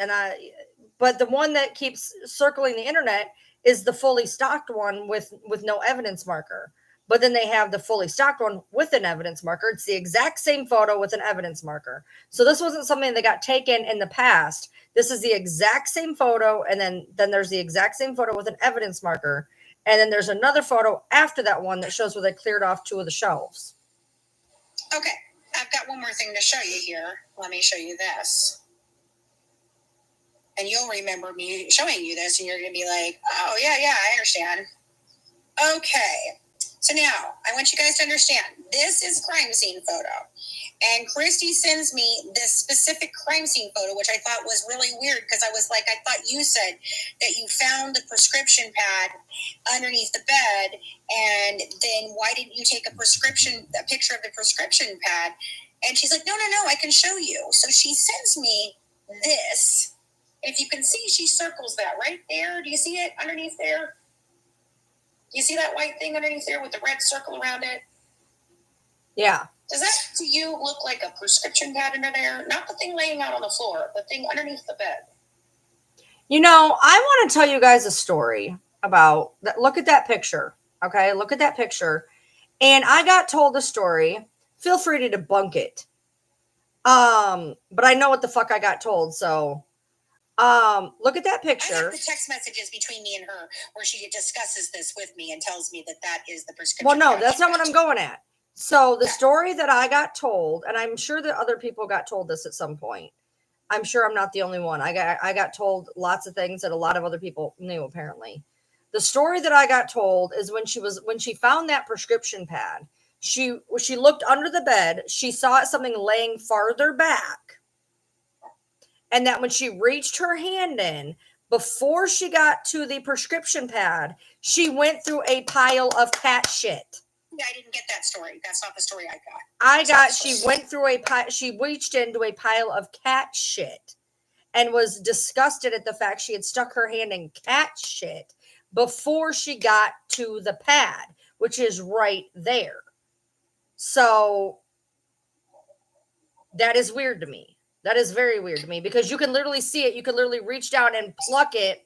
But the one that keeps circling the internet is the fully stocked one with no evidence marker. But then they have the fully stocked one with an evidence marker. It's the exact same photo with an evidence marker. So this wasn't something that got taken in the past. This is the exact same photo. And then there's the exact same photo with an evidence marker. And then there's another photo after that one that shows where they cleared off 2 of the shelves. Okay. I've got one more thing to show you here. Let me show you this. And you'll remember me showing you this and you're going to be like, oh, yeah, I understand. Okay. So now, I want you guys to understand, this is crime scene photo. And Christy sends me this specific crime scene photo, which I thought was really weird because I was like, I thought you said that you found the prescription pad underneath the bed, and then why didn't you take a picture of the prescription pad? And she's like, no, I can show you. So she sends me this. If you can see, she circles that right there. Do you see it underneath there? You see that white thing underneath there with the red circle around it? Yeah. Does that to you look like a prescription pad under there? Not the thing laying out on the floor, the thing underneath the bed. You know, I want to tell you guys a story about that. Look at that picture. Okay, look at that picture. And I got told a story. Feel free to debunk it. But I know what the fuck I got told. So, look at that I picture. have the text messages between me and her where she discusses this with me and tells me that that is the prescription. Well, no, that's not what I'm going at. So the story that I got told, and I'm sure that other people got told this at some point. I'm sure I'm not the only one. I got told lots of things that a lot of other people knew, apparently. The story that I got told is when she found that prescription pad, she looked under the bed, she saw something laying farther back. And that when she reached her hand in, before she got to the prescription pad, she went through a pile of cat shit. I didn't get that story. That's not the story I got. She went through she reached into a pile of cat shit and was disgusted at the fact she had stuck her hand in cat shit before she got to the pad, which is right there. So that is weird to me. That is very weird to me because you can literally see it. You can literally reach down and pluck it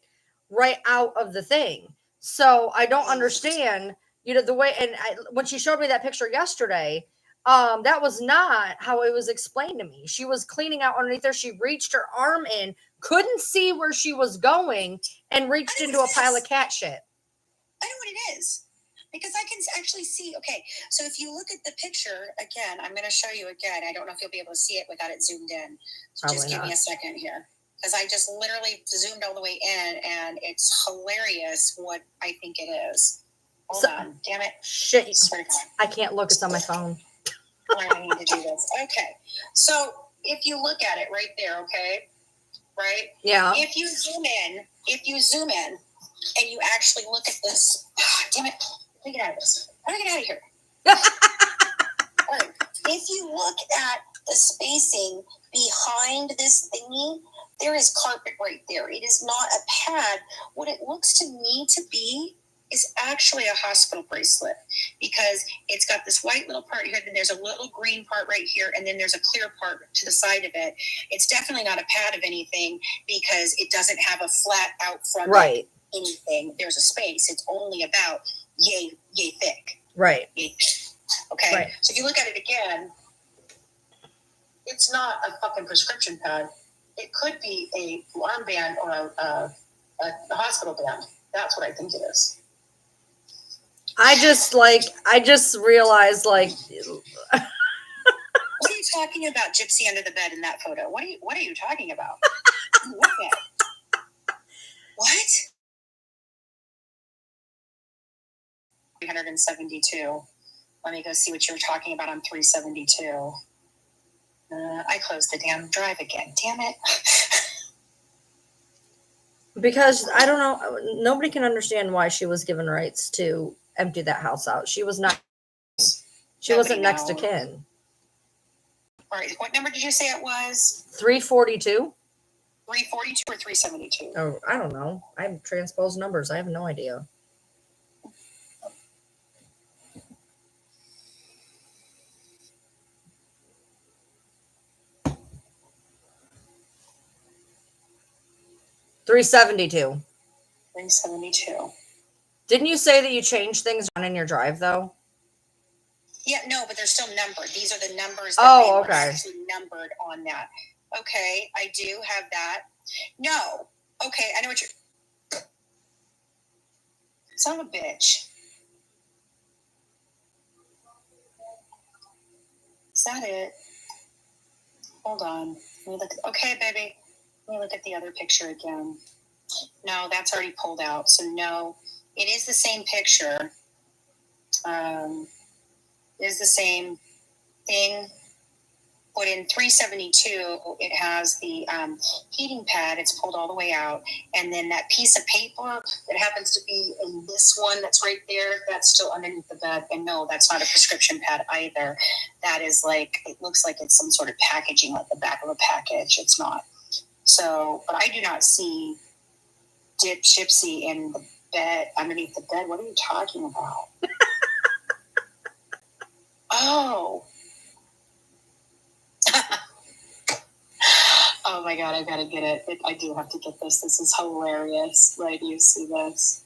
right out of the thing. So I don't understand, the way, and when she showed me that picture yesterday, that was not how it was explained to me. She was cleaning out underneath there. She reached her arm in, couldn't see where she was going, and reached into a pile of cat shit. I know what it is. Because I can actually see, okay, so if you look at the picture, again, I'm going to show you again. I don't know if you'll be able to see it without it zoomed in. So just give me a second here. Because I just literally zoomed all the way in, and it's hilarious what I think it is. Hold on. Damn it. Shit. I can't look. It's on my phone. I need to do this. Okay. So if you look at it right there, okay, right? Yeah. If you zoom in, and you actually look at this, damn it. Let me get out of this. How do I get out of here? All right. If you look at the spacing behind this thingy, there is carpet right there. It is not a pad. What it looks to me to be is actually a hospital bracelet because it's got this white little part here, then there's a little green part right here, and then there's a clear part to the side of it. It's definitely not a pad of anything because it doesn't have a flat out front right. Anything. There's a space. It's only about yay thick. Right. Yay thick. Okay. Right. So if you look at it again, it's not a fucking prescription pad. It could be a armband or a hospital band. That's what I think it is. I just realized like what are you talking about, Gypsy under the bed in that photo? What are you talking about? What? 372. Let me go see what you were talking about on 372. I closed the damn drive again. Damn it. Because I don't know, nobody can understand why she was given rights to empty that house out. She was not. She wasn't next to kin. All right. What number did you say it was? 342. 342 or 372? Oh, I don't know. I transpose numbers. I have no idea. $372. 372. Didn't you say that you changed things on in your drive though? Yeah, no, but they're still numbered. These are the numbers that were actually numbered on that. Okay, I do have that. No. Okay, I know what you're... Son of a bitch. Is that it? Hold on. Let me look okay, baby. Let me look at the other picture again. No, that's already pulled out. So no, it is the same picture. It is the same thing. But in 372, it has the heating pad. It's pulled all the way out. And then that piece of paper that happens to be in this one that's right there, that's still underneath the bed. And no, that's not a prescription pad either. That is like, it looks like it's some sort of packaging, like the back of a package. It's not. So, but I do not see Gypsy in the bed, underneath the bed. What are you talking about? Oh. Oh my God, I've got to get it. I do have to get this. This is hilarious. Right, you see this?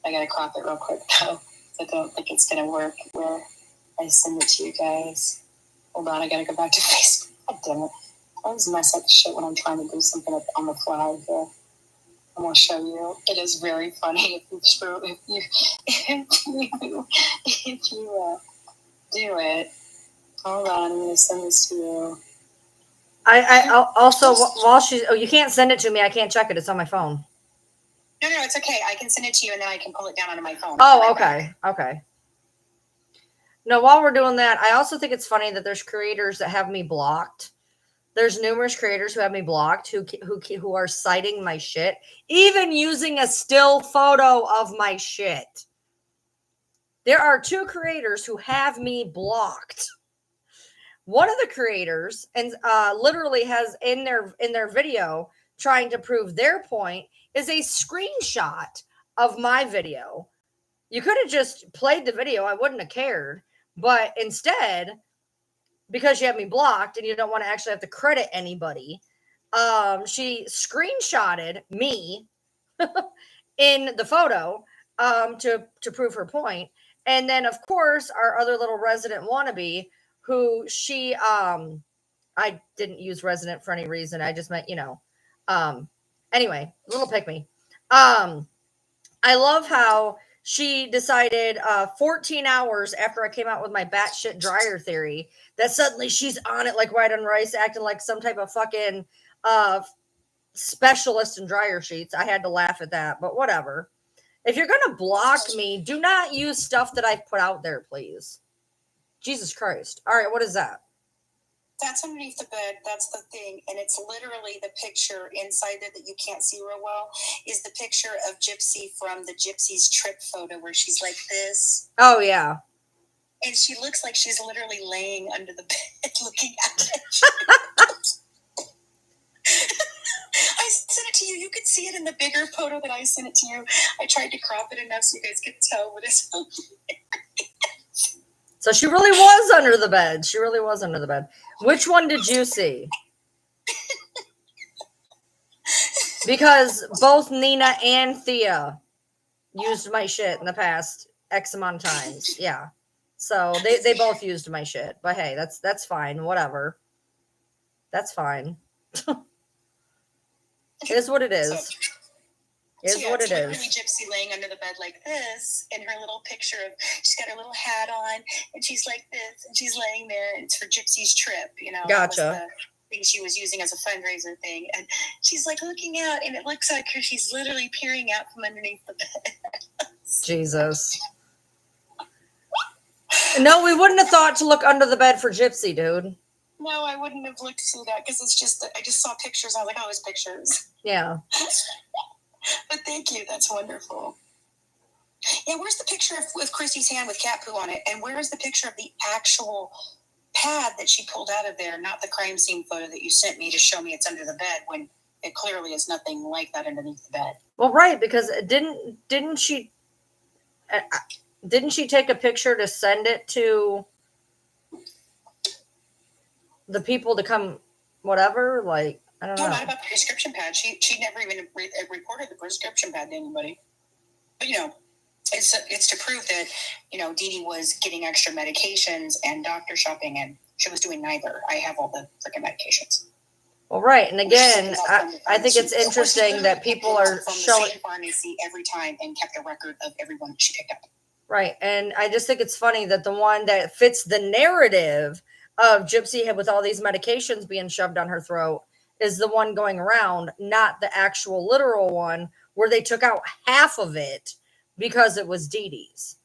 I got to crop it real quick, though. I don't think it's going to work where I send it to you guys. Hold on, I got to go back to Facebook. God damn it. I always mess up shit when I'm trying to do something on the fly here. I'm going to show you. It is very funny if you do it. Hold on, I'm going to send this to you. I also, while she's, oh, you can't send it to me. I can't check it. It's on my phone. No, it's okay. I can send it to you and then I can pull it down onto my phone. Oh, okay. Okay. No, while we're doing that, I also think it's funny that there's creators that have me blocked. There's numerous creators who have me blocked who are citing my shit, even using a still photo of my shit. There are 2 creators who have me blocked. One of the creators and literally has in their video trying to prove their point is a screenshot of my video. You could have just played the video. I wouldn't have cared. But instead, because you have me blocked and you don't want to actually have to credit anybody, she screenshotted me in the photo to prove her point. And then, of course, our other little resident wannabe, who she, I didn't use resident for any reason. I just meant, anyway, little pick me. I love how she decided 14 hours after I came out with my batshit dryer theory that suddenly she's on it like white on rice, acting like some type of fucking specialist in dryer sheets. I had to laugh at that, but whatever. If you're going to block me, do not use stuff that I've put out there, please. Jesus Christ. All right, what is that? That's underneath the bed. That's the thing. And it's literally the picture inside there that you can't see real well is the picture of Gypsy from the Gypsy's trip photo where she's like this. Oh, yeah. And she looks like she's literally laying under the bed looking at it. I sent it to you. You can see it in the bigger photo that I sent it to you. I tried to crop it enough so you guys could tell what it's So she really was under the bed. She really was under the bed. Which one did you see? Because both Nina and Thea used my shit in the past X amount of times. Yeah. So they both used my shit. But hey, that's fine. Whatever. That's fine. It is what it is. What it is. Literally Gypsy laying under the bed like this, and her little picture of she's got her little hat on, and she's like this, and she's laying there, and it's for Gypsy's trip. Gotcha. That was the thing she was using as a fundraiser thing, and she's like looking out, and it looks like her. She's literally peering out from underneath the bed. Jesus. No, we wouldn't have thought to look under the bed for Gypsy, dude. No, I wouldn't have looked to see that because it's just that I just saw pictures. I was like, oh, it's pictures. Yeah. But thank you. That's wonderful. Yeah, where's the picture with Christy's hand with cat poo on it? And where is the picture of the actual pad that she pulled out of there, not the crime scene photo that you sent me to show me it's under the bed when it clearly is nothing like that underneath the bed? Well, right, because didn't she take a picture to send it to the people to come, whatever? Like, I don't know. No, not about the prescription pad. She never even reported the prescription pad to anybody. But, it's to prove that, Dee Dee was getting extra medications and doctor shopping, and she was doing neither. I have all the freaking medications. Well, right. And again, I think it's interesting that people are showing pharmacy every time and kept a record of everyone she picked up. Right. And I just think it's funny that the one that fits the narrative of Gypsy with all these medications being shoved on her throat is the one going around, not the actual literal one where they took out half of it because it was Dee Dee's.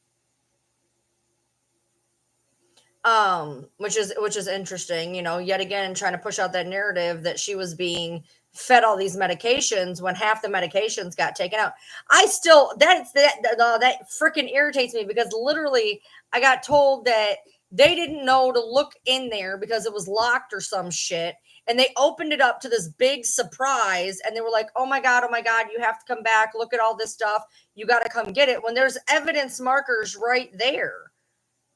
Which is interesting, yet again, trying to push out that narrative that she was being fed all these medications when half the medications got taken out. That freaking irritates me because literally I got told that they didn't know to look in there because it was locked or some shit. And they opened it up to this big surprise. And they were like, oh my God, you have to come back. Look at all this stuff. You got to come get it. When there's evidence markers right there.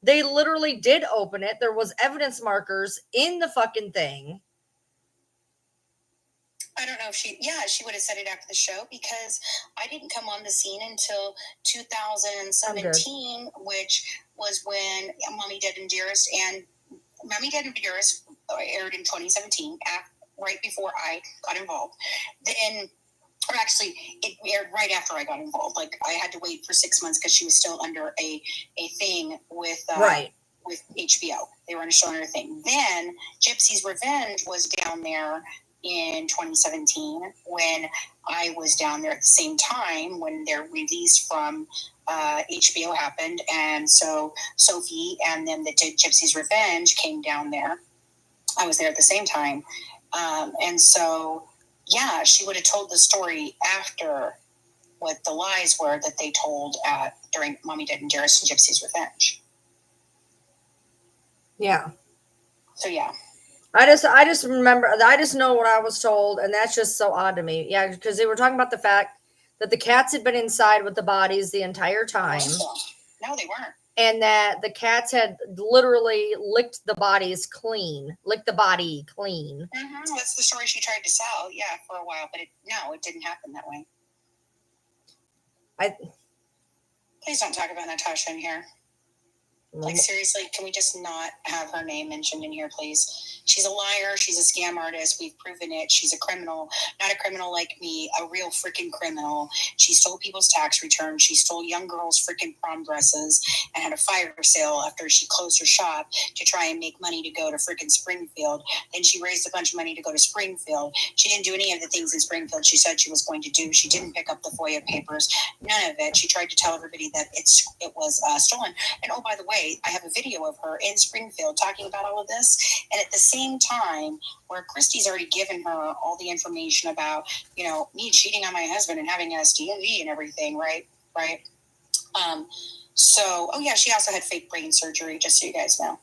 They literally did open it. There was evidence markers in the fucking thing. I don't know if she would have said it after the show, because I didn't come on the scene until 2017, which was when Mommy Dead and Dearest aired in 2017, right before I got involved. Then, or actually, it aired right after I got involved. Like, I had to wait for 6 months because she was still under a thing with with HBO. They were on a show under a thing. Then Gypsy's Revenge was down there in 2017 when I was down there at the same time when their release from HBO happened. And so Sophie and then the Gypsy's Revenge came down there. I was there at the same time. And so, yeah, she would have told the story after what the lies were that they told during Mommy Dead and Dearest and Gypsy's Revenge. Yeah. So, yeah. I just remember, I just know what I was told, and that's just so odd to me. Yeah, because they were talking about the fact that the cats had been inside with the bodies the entire time. No, they weren't. And that the cats had literally licked the body clean. Mm-hmm. That's the story she tried to sell, for a while. But it didn't happen that way. Please don't talk about Natasha in here. Like, seriously, can we just not have her name mentioned in here, please? She's a liar. She's a scam artist. We've proven it. She's a criminal. Not a criminal like me, a real freaking criminal. She stole people's tax returns. She stole young girls' freaking prom dresses and had a fire sale after she closed her shop to try and make money to go to freaking Springfield. Then she raised a bunch of money to go to Springfield. She didn't do any of the things in Springfield she said she was going to do. She didn't pick up the FOIA papers. None of it. She tried to tell everybody that it was stolen. And oh, by the way, I have a video of her in Springfield talking about all of this. And at the same time, where Christy's already given her all the information about, me cheating on my husband and having STD and everything, right? So, she also had fake brain surgery, just so you guys know.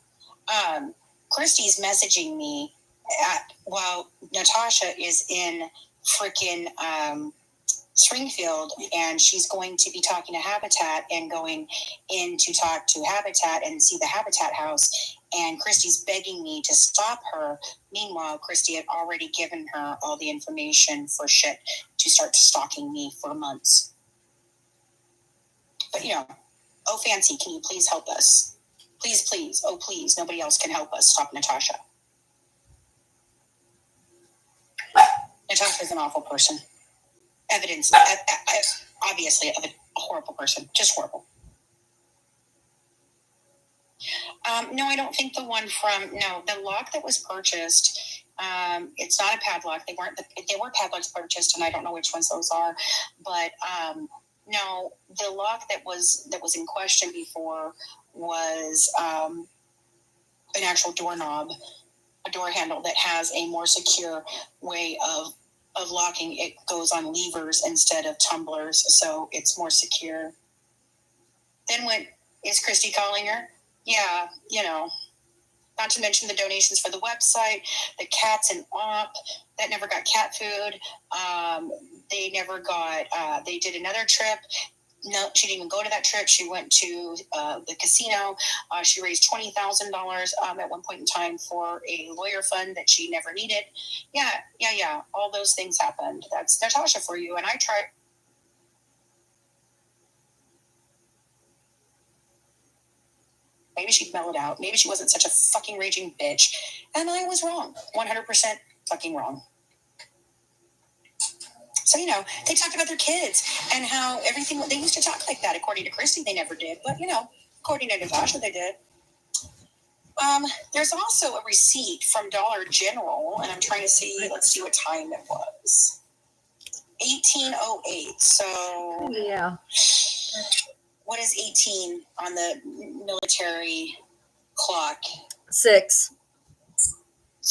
Christy's messaging me while Natasha is in freaking Springfield, and she's going to be talking to Habitat and going in to talk to Habitat and see the Habitat house. And Christy's begging me to stop her. Meanwhile, Christy had already given her all the information for shit to start stalking me for months. But, oh, Fancy, can you please help us? Please, please. Oh, please. Nobody else can help us stop Natasha. Natasha's an awful person. Evidence, obviously, of a horrible person. Just horrible. No, I don't think the one the lock that was purchased, it's not a padlock. They were padlocks purchased, and I don't know which ones those are. But no, the lock that was in question before was an actual doorknob, a door handle that has a more secure way of locking. It goes on levers instead of tumblers, so it's more secure. Then is Christy calling her? Yeah, not to mention the donations for the website, the cats and op that never got cat food. They never got, they did another trip. No, she didn't even go to that trip. She went to the casino. She raised $20,000 at one point in time for a lawyer fund that she never needed. Yeah. All those things happened. That's Natasha for you. And I tried. Maybe she'd mellow out. Maybe she wasn't such a fucking raging bitch. And I was wrong. 100% fucking wrong. So, they talked about their kids and how everything, they used to talk like that. According to Christy, they never did. But, according to Natasha, they did. There's also a receipt from Dollar General, and I'm trying to see, let's see what time it was. 1808. So, yeah. What is 18 on the military clock? 6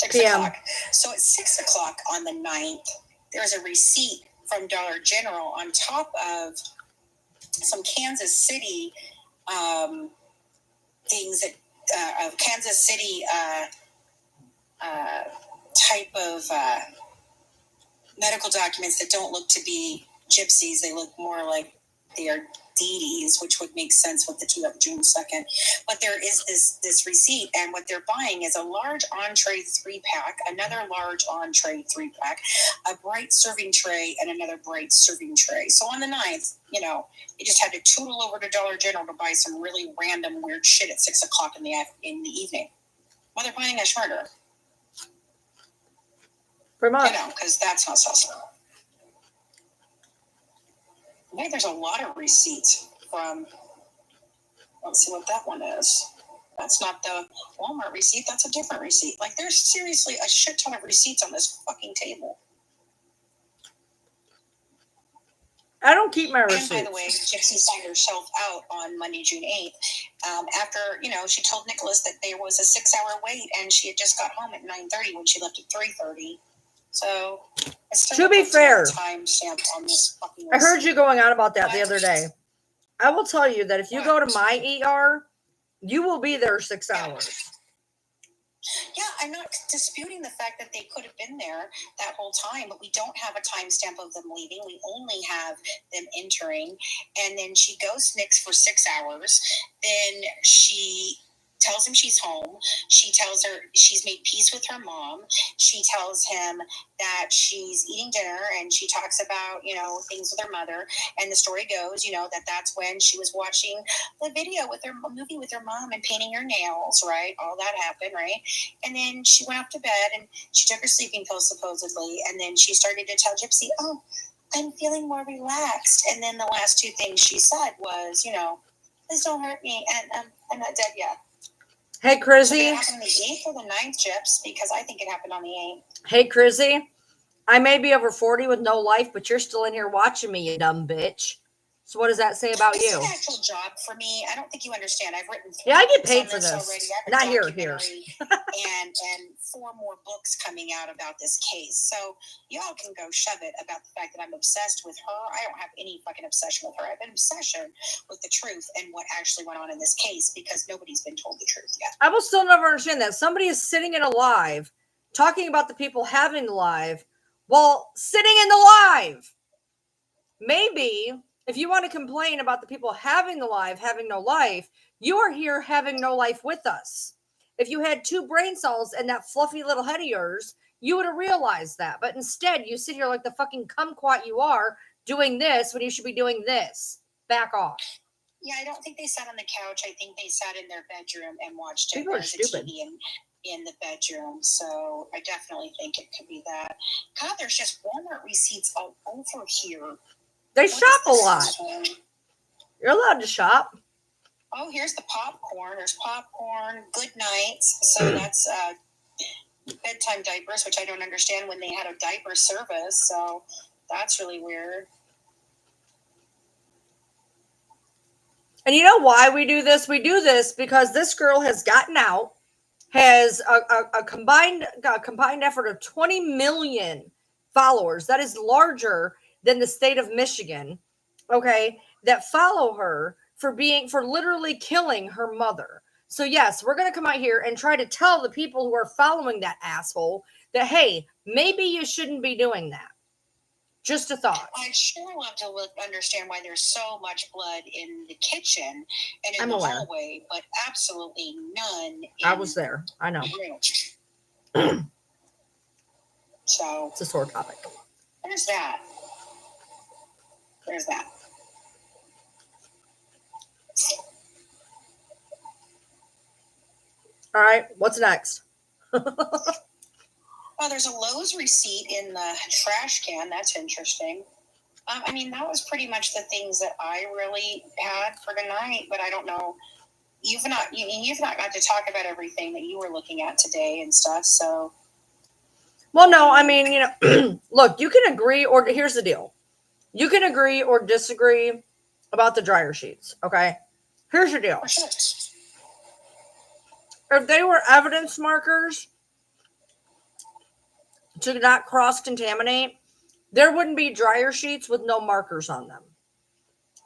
o'clock. So at 6 o'clock on the 9th, there's a receipt from Dollar General on top of some Kansas City things that of Kansas City type of medical documents that don't look to be gypsies. They look more like they are Dedes, which would make sense with the two of June 2nd. But there is this receipt, and what they're buying is a large entree 3-pack, another large entree 3-pack, a bright serving tray, and another bright serving tray. So on the 9th, they just had to tootle over to Dollar General to buy some really random weird shit at 6 o'clock in the evening. Well, they're planning a murder. Pretty much. Because that's not successful. Maybe there's a lot of receipts from, let's see what that one is. That's not the Walmart receipt. That's a different receipt. Like, there's seriously a shit ton of receipts on this fucking table. I don't keep my receipts. And by the way, Gypsy signed herself out on Monday, June 8th. After, she told Nicholas that there was a 6-hour wait, and she had just got home at 9:30 when she left at 3:30. So, to be fair, time stamp on this fucking I heard you going on about that the other day. I will tell you that if you go to my ER, you will be there 6 hours. Yeah, I'm not disputing the fact that they could have been there that whole time, but we don't have a timestamp of them leaving. We only have them entering. And then she ghosts Nick for 6 hours. Then she tells him she's home. She tells her she's made peace with her mom. She tells him that she's eating dinner, and she talks about, things with her mother. And the story goes, that's when she was watching the movie with her mom and painting her nails, right? All that happened, right? And then she went off to bed, and she took her sleeping pills supposedly. And then she started to tell Gypsy, oh, I'm feeling more relaxed. And then the last two things she said was, please don't hurt me. And I'm not dead yet. Hey, Crizzy. Did it happen on the 8th or the 9th, Gyps? Because I think it happened on the 8th. Hey, Crizzy. I may be over 40 with no life, but you're still in here watching me, you dumb bitch. So what does that say about you? It's an actual job for me. I don't think you understand. I've written 3 I get books paid on for this. already. Not here. and 4 more books coming out about this case. So y'all can go shove it about the fact that I'm obsessed with her. I don't have any fucking obsession with her. I have an obsession with the truth and what actually went on in this case, because nobody's been told the truth yet. I will still never understand that. Somebody is sitting in a live talking about the people having the live while sitting in the live. Maybe if you want to complain about the people having the live, having no life, you are here having no life with us. If you had 2 brain cells and that fluffy little head of yours, you would have realized that. But instead, you sit here like the fucking kumquat you are, doing this when you should be doing this. Back off. Yeah, I don't think they sat on the couch. I think they sat in their bedroom and watched People are stupid. TV in the bedroom. So I definitely think it could be that. God, there's just Walmart receipts all over here. They shop a lot. You're allowed to shop. Oh, here's the popcorn. There's popcorn, good nights. So that's bedtime diapers, which I don't understand when they had a diaper service. So that's really weird. And you know why we do this? We do this because this girl has gotten out, has a combined effort of 20 million followers. That is larger than the state of Michigan, okay, that follow her for literally killing her mother. So yes, we're going to come out here and try to tell the people who are following that asshole that, hey, maybe you shouldn't be doing that. Just a thought. I sure want to understand why there's so much blood in the kitchen and in the hallway, but absolutely none. I was there. I know. So it's a sore topic. There's that. There's that. All right. What's next? Oh, there's a Lowe's receipt in the trash can. That's interesting. I mean, that was pretty much the things that I really had for tonight, but I don't know. You've not got to talk about everything that you were looking at today and stuff. So, well, no, I mean, look, you can agree, or here's the deal. You can agree or disagree about the dryer sheets. Okay. Here's your deal. For sure. If they were evidence markers to not cross-contaminate, there wouldn't be dryer sheets with no markers on them.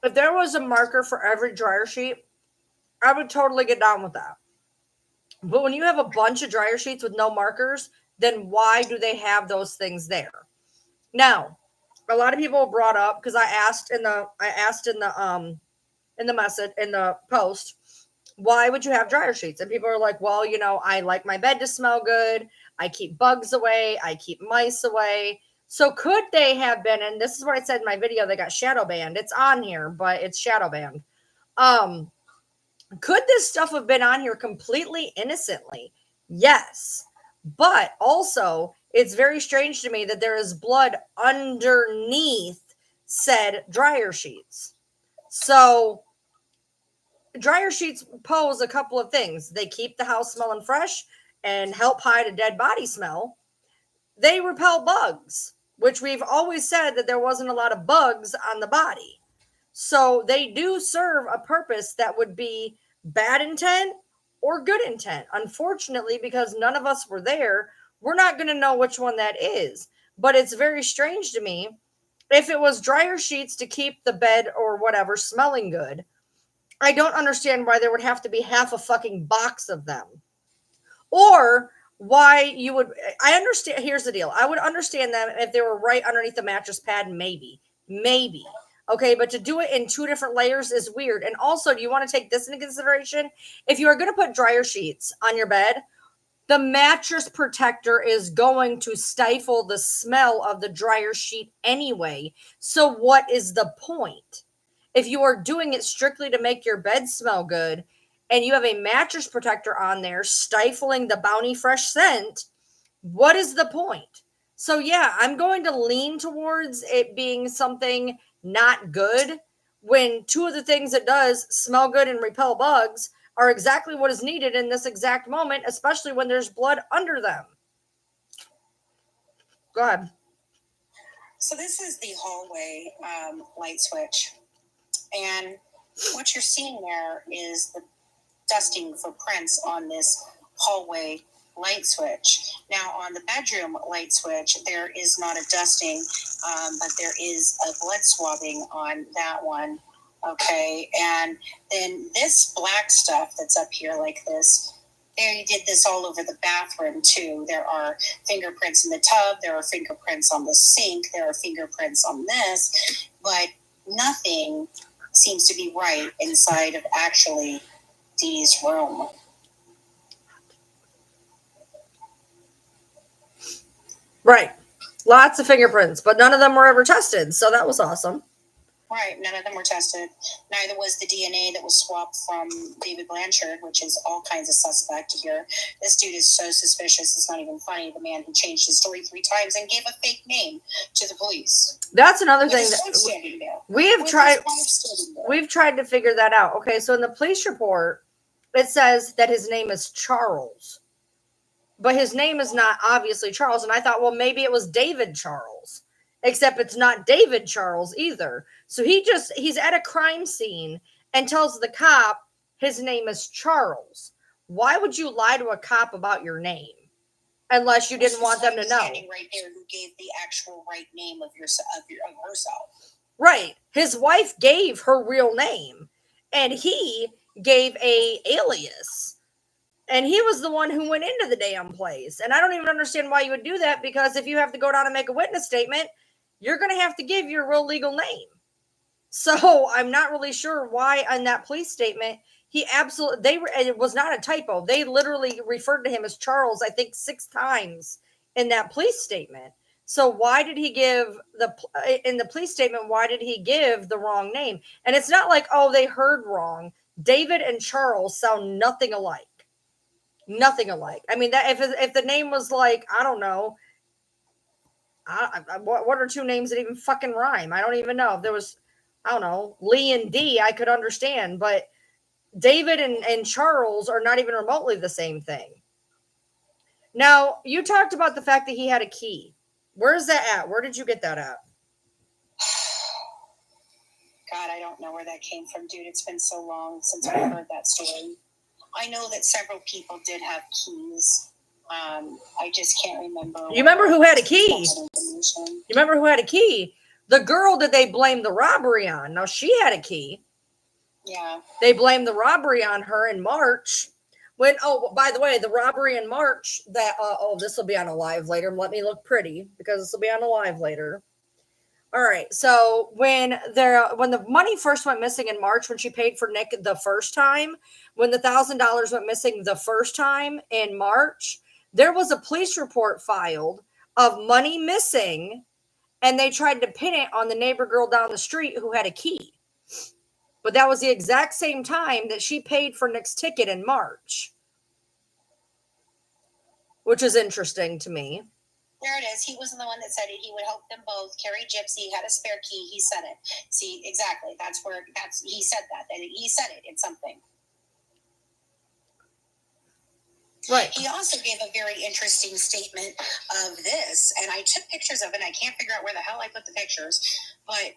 If there was a marker for every dryer sheet, I would totally get down with that. But when you have a bunch of dryer sheets with no markers, then why do they have those things there? Now, a lot of people brought up, because I asked in the in the message, in the post, why would you have dryer sheets? And people are like, well, you know, I like my bed to smell good. I keep bugs away. I keep mice away. So could they have been, and this is what I said in my video, they got shadow banned. It's on here, but it's shadow banned. Could this stuff have been on here completely innocently? Yes. But also, it's very strange to me that there is blood underneath said dryer sheets. So dryer sheets pose a couple of things. They keep the house smelling fresh and help hide a dead body smell. They repel bugs, which we've always said that there wasn't a lot of bugs on the body. So they do serve a purpose that would be bad intent or good intent. Unfortunately, because none of us were there, we're not going to know which one that is. But it's very strange to me. If it was dryer sheets to keep the bed or whatever smelling good, I don't understand why there would have to be half a fucking box of them. Or why you would, I understand, here's the deal. I would understand them if they were right underneath the mattress pad, maybe. Okay, but to do it in 2 different layers is weird. And also, do you want to take this into consideration? If you are going to put dryer sheets on your bed, the mattress protector is going to stifle the smell of the dryer sheet anyway. So what is the point? If you are doing it strictly to make your bed smell good and you have a mattress protector on there stifling the Bounty Fresh scent, what is the point? So yeah, I'm going to lean towards it being something not good when 2 of the things it does, smell good and repel bugs, are exactly what is needed in this exact moment, especially when there's blood under them. Go ahead. So this is the hallway light switch. And what you're seeing there is the dusting for prints on this hallway light switch. Now on the bedroom light switch, there is not a dusting, but there is a blood swabbing on that one. Okay, and then this black stuff that's up here like this, they did this all over the bathroom too. There are fingerprints in the tub, there are fingerprints on the sink, there are fingerprints on this, but nothing seems to be right inside of actually Dee's room. Right. Lots of fingerprints, but none of them were ever tested, so that was awesome. Right, none of them were tested. Neither was the DNA that was swapped from David Blanchard, which is all kinds of suspect here. This dude is so suspicious, it's not even funny. The man who changed his story 3 times and gave a fake name to the police. That's another thing that we've tried to figure that out. Okay, so in the police report, it says that his name is Charles, but his name is not obviously Charles. And I thought, well, maybe it was David Charles, except it's not David Charles either. So he's at a crime scene and tells the cop his name is Charles. Why would you lie to a cop about your name? Unless you didn't want them to know. Standing right there, who gave the actual right name of herself. Right. His wife gave her real name, and he gave a alias. And he was the one who went into the damn place. And I don't even understand why you would do that, because if you have to go down and make a witness statement, you're going to have to give your real legal name. So I'm not really sure why on that police statement, it was not a typo. They literally referred to him as Charles, I think 6 times in that police statement. So why did he give in the police statement, why did he give the wrong name? And it's not like, oh, they heard wrong. David and Charles sound nothing alike. Nothing alike. I mean, that if the name was like, I don't know, what are 2 names that even fucking rhyme? I don't even know. If there was, I don't know, Lee and D, I could understand, but David and Charles are not even remotely the same thing. Now, you talked about the fact that he had a key. Where is that at? Where did you get that at? God, I don't know where that came from, dude. It's been so long since I heard that story. I know that several people did have keys. I just can't remember. You remember who had a key? You remember who had a key? The girl that they blamed the robbery on. Now, she had a key. Yeah. They blamed the robbery on her in March. By the way, the robbery in March that, this will be on a live later. Let me look pretty because this will be on a live later. All right. So when the money first went missing in March, when she paid for Nick the first time, when the $1,000 went missing the first time in March, there was a police report filed of money missing, and they tried to pin it on the neighbor girl down the street who had a key. But that was the exact same time that she paid for Nick's ticket in March, which is interesting to me. There it is. He wasn't the one that said it. He would help them both. Carrie Gypsy had a spare key. He said it. See, exactly. He said that. He said it in something. Right. He also gave a very interesting statement of this, and I took pictures of it, and I can't figure out where the hell I put the pictures, but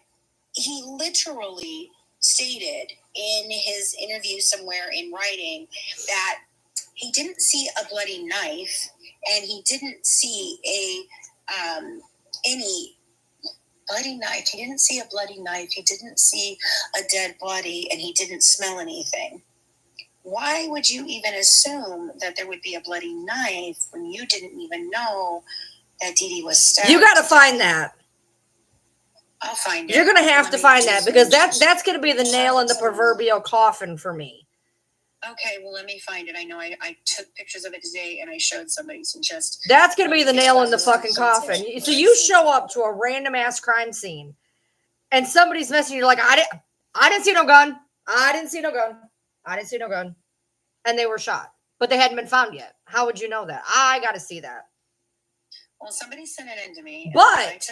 he literally stated in his interview somewhere in writing that he didn't see a bloody knife, and he didn't see any bloody knife. He didn't see a bloody knife. He didn't see a dead body, and he didn't smell anything. Why would you even assume that there would be a bloody knife when you didn't even know that Dee Dee was stabbed? You got to find that. I'll find it. You're going to have to find that, because that's going to be the nail in the proverbial coffin for me. Okay, well, let me find it. I know I took pictures of it today, and I showed somebody, so just... That's going to be the nail in the fucking coffin. So you show up to a random-ass crime scene, and somebody's messaging you like, I didn't see no gun. I didn't see no gun. I didn't see no gun. And they were shot, but they hadn't been found yet. How would you know that? I got to see that. Well, somebody sent it in to me. But,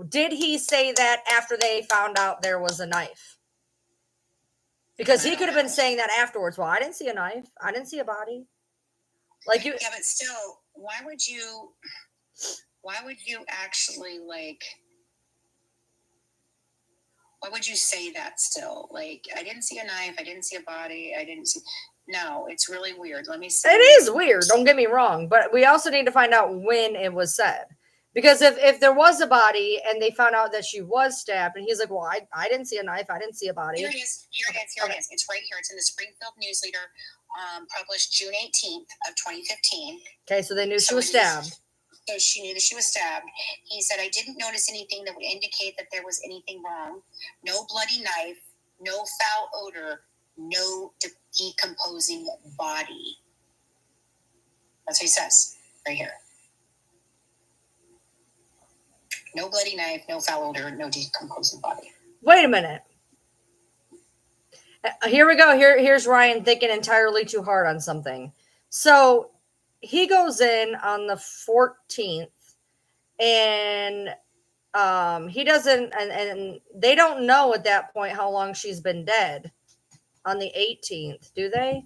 did he say that after they found out there was a knife? Because he could have been saying that afterwards. Well, I didn't see a knife. I didn't see a body. Like you. Yeah, but still, why would you actually why would you say that still? Like, I didn't see a knife. I didn't see a body. No, it's really weird. Let me see. It is weird. Don't get me wrong. But we also need to find out when it was said. Because if there was a body and they found out that she was stabbed, and he's like, well, I didn't see a knife. I didn't see a body. Here it is. It is. It's right here. It's in the Springfield News Leader, published June 18th of 2015. Okay, so they knew she was stabbed. So she knew that she was stabbed. He said, I didn't notice anything that would indicate that there was anything wrong. No bloody knife, no foul odor, no decomposing body. That's what he says right here. No bloody knife, no foul odor, no decomposing body. Wait a minute. Here we go. Here's Ryan thinking entirely too hard on something. So he goes in on the 14th, and he doesn't, and they don't know at that point how long she's been dead on the 18th, do they?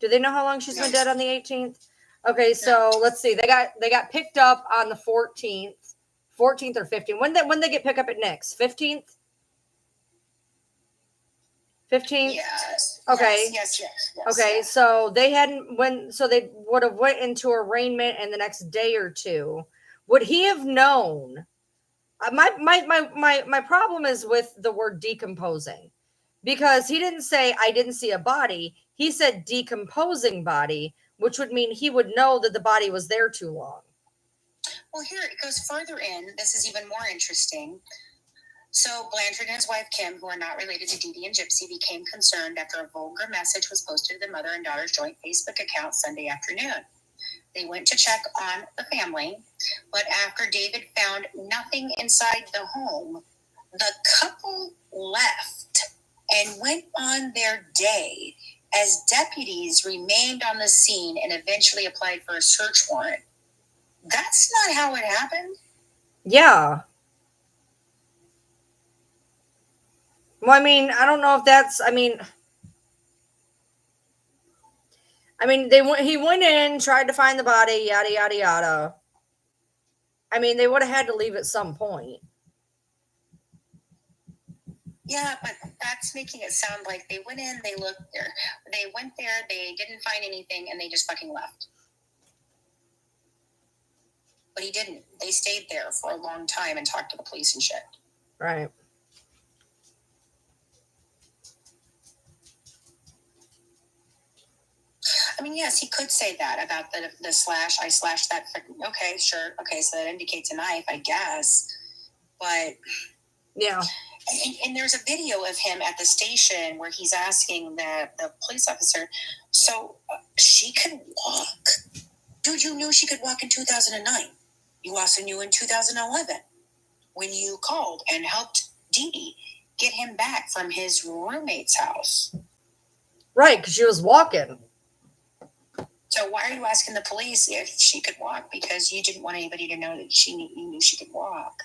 Do they know how long she's been dead on the 18th? Okay, so let's see. They got picked up on the 14th or 15th. When they get picked up at Nick's? 15th? 15th? Yes. Okay. Yes. Okay, yes. so they would have went into arraignment in the next day or two. Would he have known? My problem is with the word decomposing, because he didn't say I didn't see a body. He said decomposing body, which would mean he would know that the body was there too long. Well, here it goes further in. This is even more interesting. So Blanchard and his wife, Kim, who are not related to Dee Dee and Gypsy, became concerned after a vulgar message was posted to the mother and daughter's joint Facebook account Sunday afternoon. They went to check on the family, but after David found nothing inside the home, the couple left and went on their day as deputies remained on the scene and eventually applied for a search warrant. That's not how it happened. Yeah. Well, I mean, I don't know if that's, I mean, he went in, tried to find the body, yada, yada, yada. I mean, they would have had to leave at some point. Yeah, but that's making it sound like they went in, they looked there. They went there, they didn't find anything, and they just fucking left. But he didn't. They stayed there for a long time and talked to the police and shit. Right. I mean, yes, he could say that about the slash. I slashed that. Okay, sure. Okay, so that indicates a knife, I guess. But yeah. And there's a video of him at the station where he's asking the police officer, so she can walk? Dude, you knew she could walk in 2009. You also knew in 2011 when you called and helped Dee Dee get him back from his roommate's house. Right, because she was walking. So why are you asking the police if she could walk? Because you didn't want anybody to know that you knew she could walk.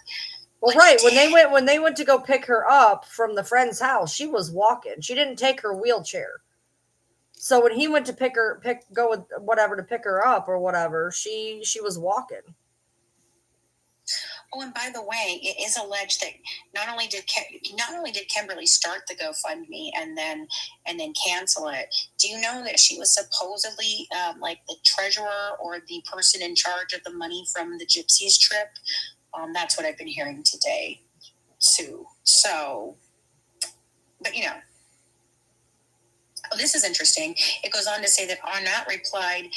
Well, But right, when they went to go pick her up from the friend's house, she was walking. She didn't take her wheelchair. So when he went to pick her up or whatever, she was walking. Oh, and by the way, it is alleged that not only did Kimberly start the GoFundMe and then cancel it. Do you know that she was supposedly like the treasurer or the person in charge of the money from the Gypsies trip? That's what I've been hearing today, Sue. So, but you know. Oh, this is interesting. It goes on to say that Arnott replied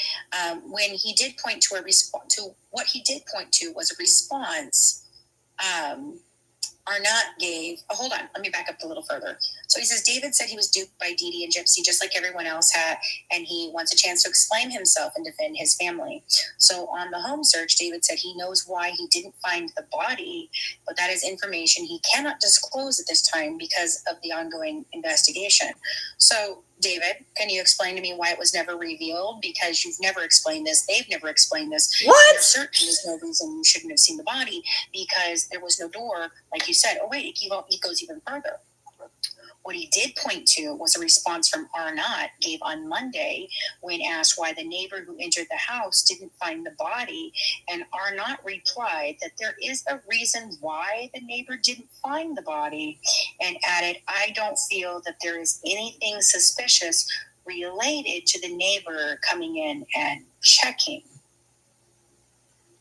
when he did point to what he did point to was a response Arnott gave. Oh, hold on. Let me back up a little further. So he says, David said he was duped by Dee Dee and Gypsy just like everyone else had, and he wants a chance to explain himself and defend his family. So on the home search, David said he knows why he didn't find the body, but that is information he cannot disclose at this time because of the ongoing investigation. So, David, can you explain to me why it was never revealed? Because you've never explained this. They've never explained this. What? There certainly is no reason you shouldn't have seen the body because there was no door, like you said. Oh, wait, he goes even further. What he did point to was a response from Arnott gave on Monday when asked why the neighbor who entered the house didn't find the body. And Arnott replied that there is a reason why the neighbor didn't find the body and added, I don't feel that there is anything suspicious related to the neighbor coming in and checking.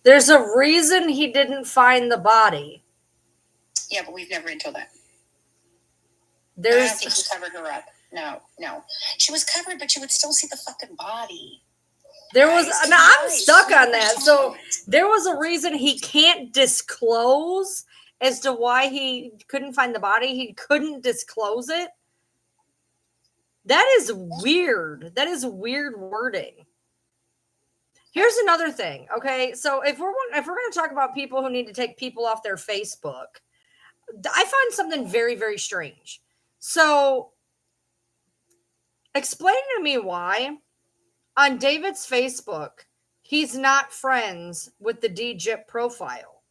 There's a reason he didn't find the body. Yeah, but we've never been told that. I There's don't think he covered her up. No. She was covered, but you would still see the fucking body. I'm stuck on that. So there was a reason he can't disclose as to why he couldn't find the body. He couldn't disclose it. That is weird. That is weird wording. Here's another thing. Okay, so if we're going to talk about people who need to take people off their Facebook, I find something very, very strange. So explain to me why on David's Facebook, he's not friends with the DJIP profile.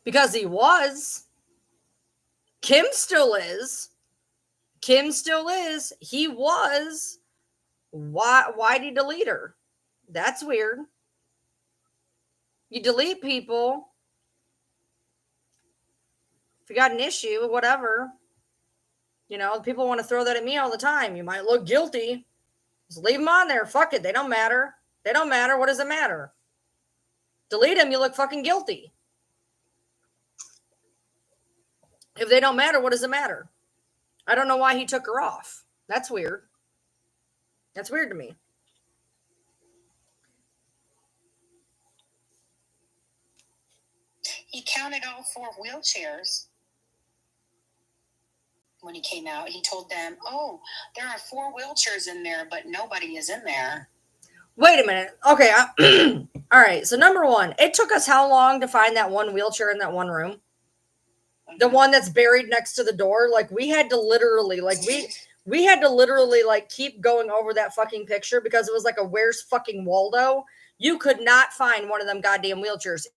Because he was. Kim still is. He was. Why'd he delete her? That's weird. You delete people. If you got an issue, whatever. You know, people want to throw that at me all the time. You might look guilty. Just leave them on there. Fuck it. They don't matter. What does it matter? Delete them. You look fucking guilty. If they don't matter, what does it matter? I don't know why he took her off. That's weird. That's weird to me. He counted all 4 wheelchairs. When he came out, he told them, oh, there are 4 wheelchairs in there, but nobody is in there. Wait a minute. Okay. All right. So number one, it took us how long to find that one wheelchair in that one room? Mm-hmm. The one that's buried next to the door. Like we had to literally keep going over that fucking picture because it was like a Where's fucking Waldo? You could not find one of them goddamn wheelchairs.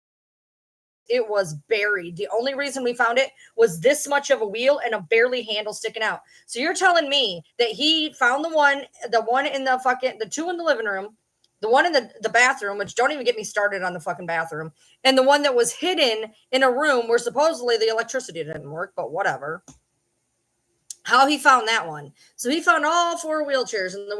It was buried. The only reason we found it was this much of a wheel and a barely handle sticking out. So you're telling me that he found the one in the 2 in the living room, the one in the bathroom, which don't even get me started on the fucking bathroom, and the one that was hidden in a room where supposedly the electricity didn't work, but whatever. How he found that one. So he found all 4 wheelchairs, and the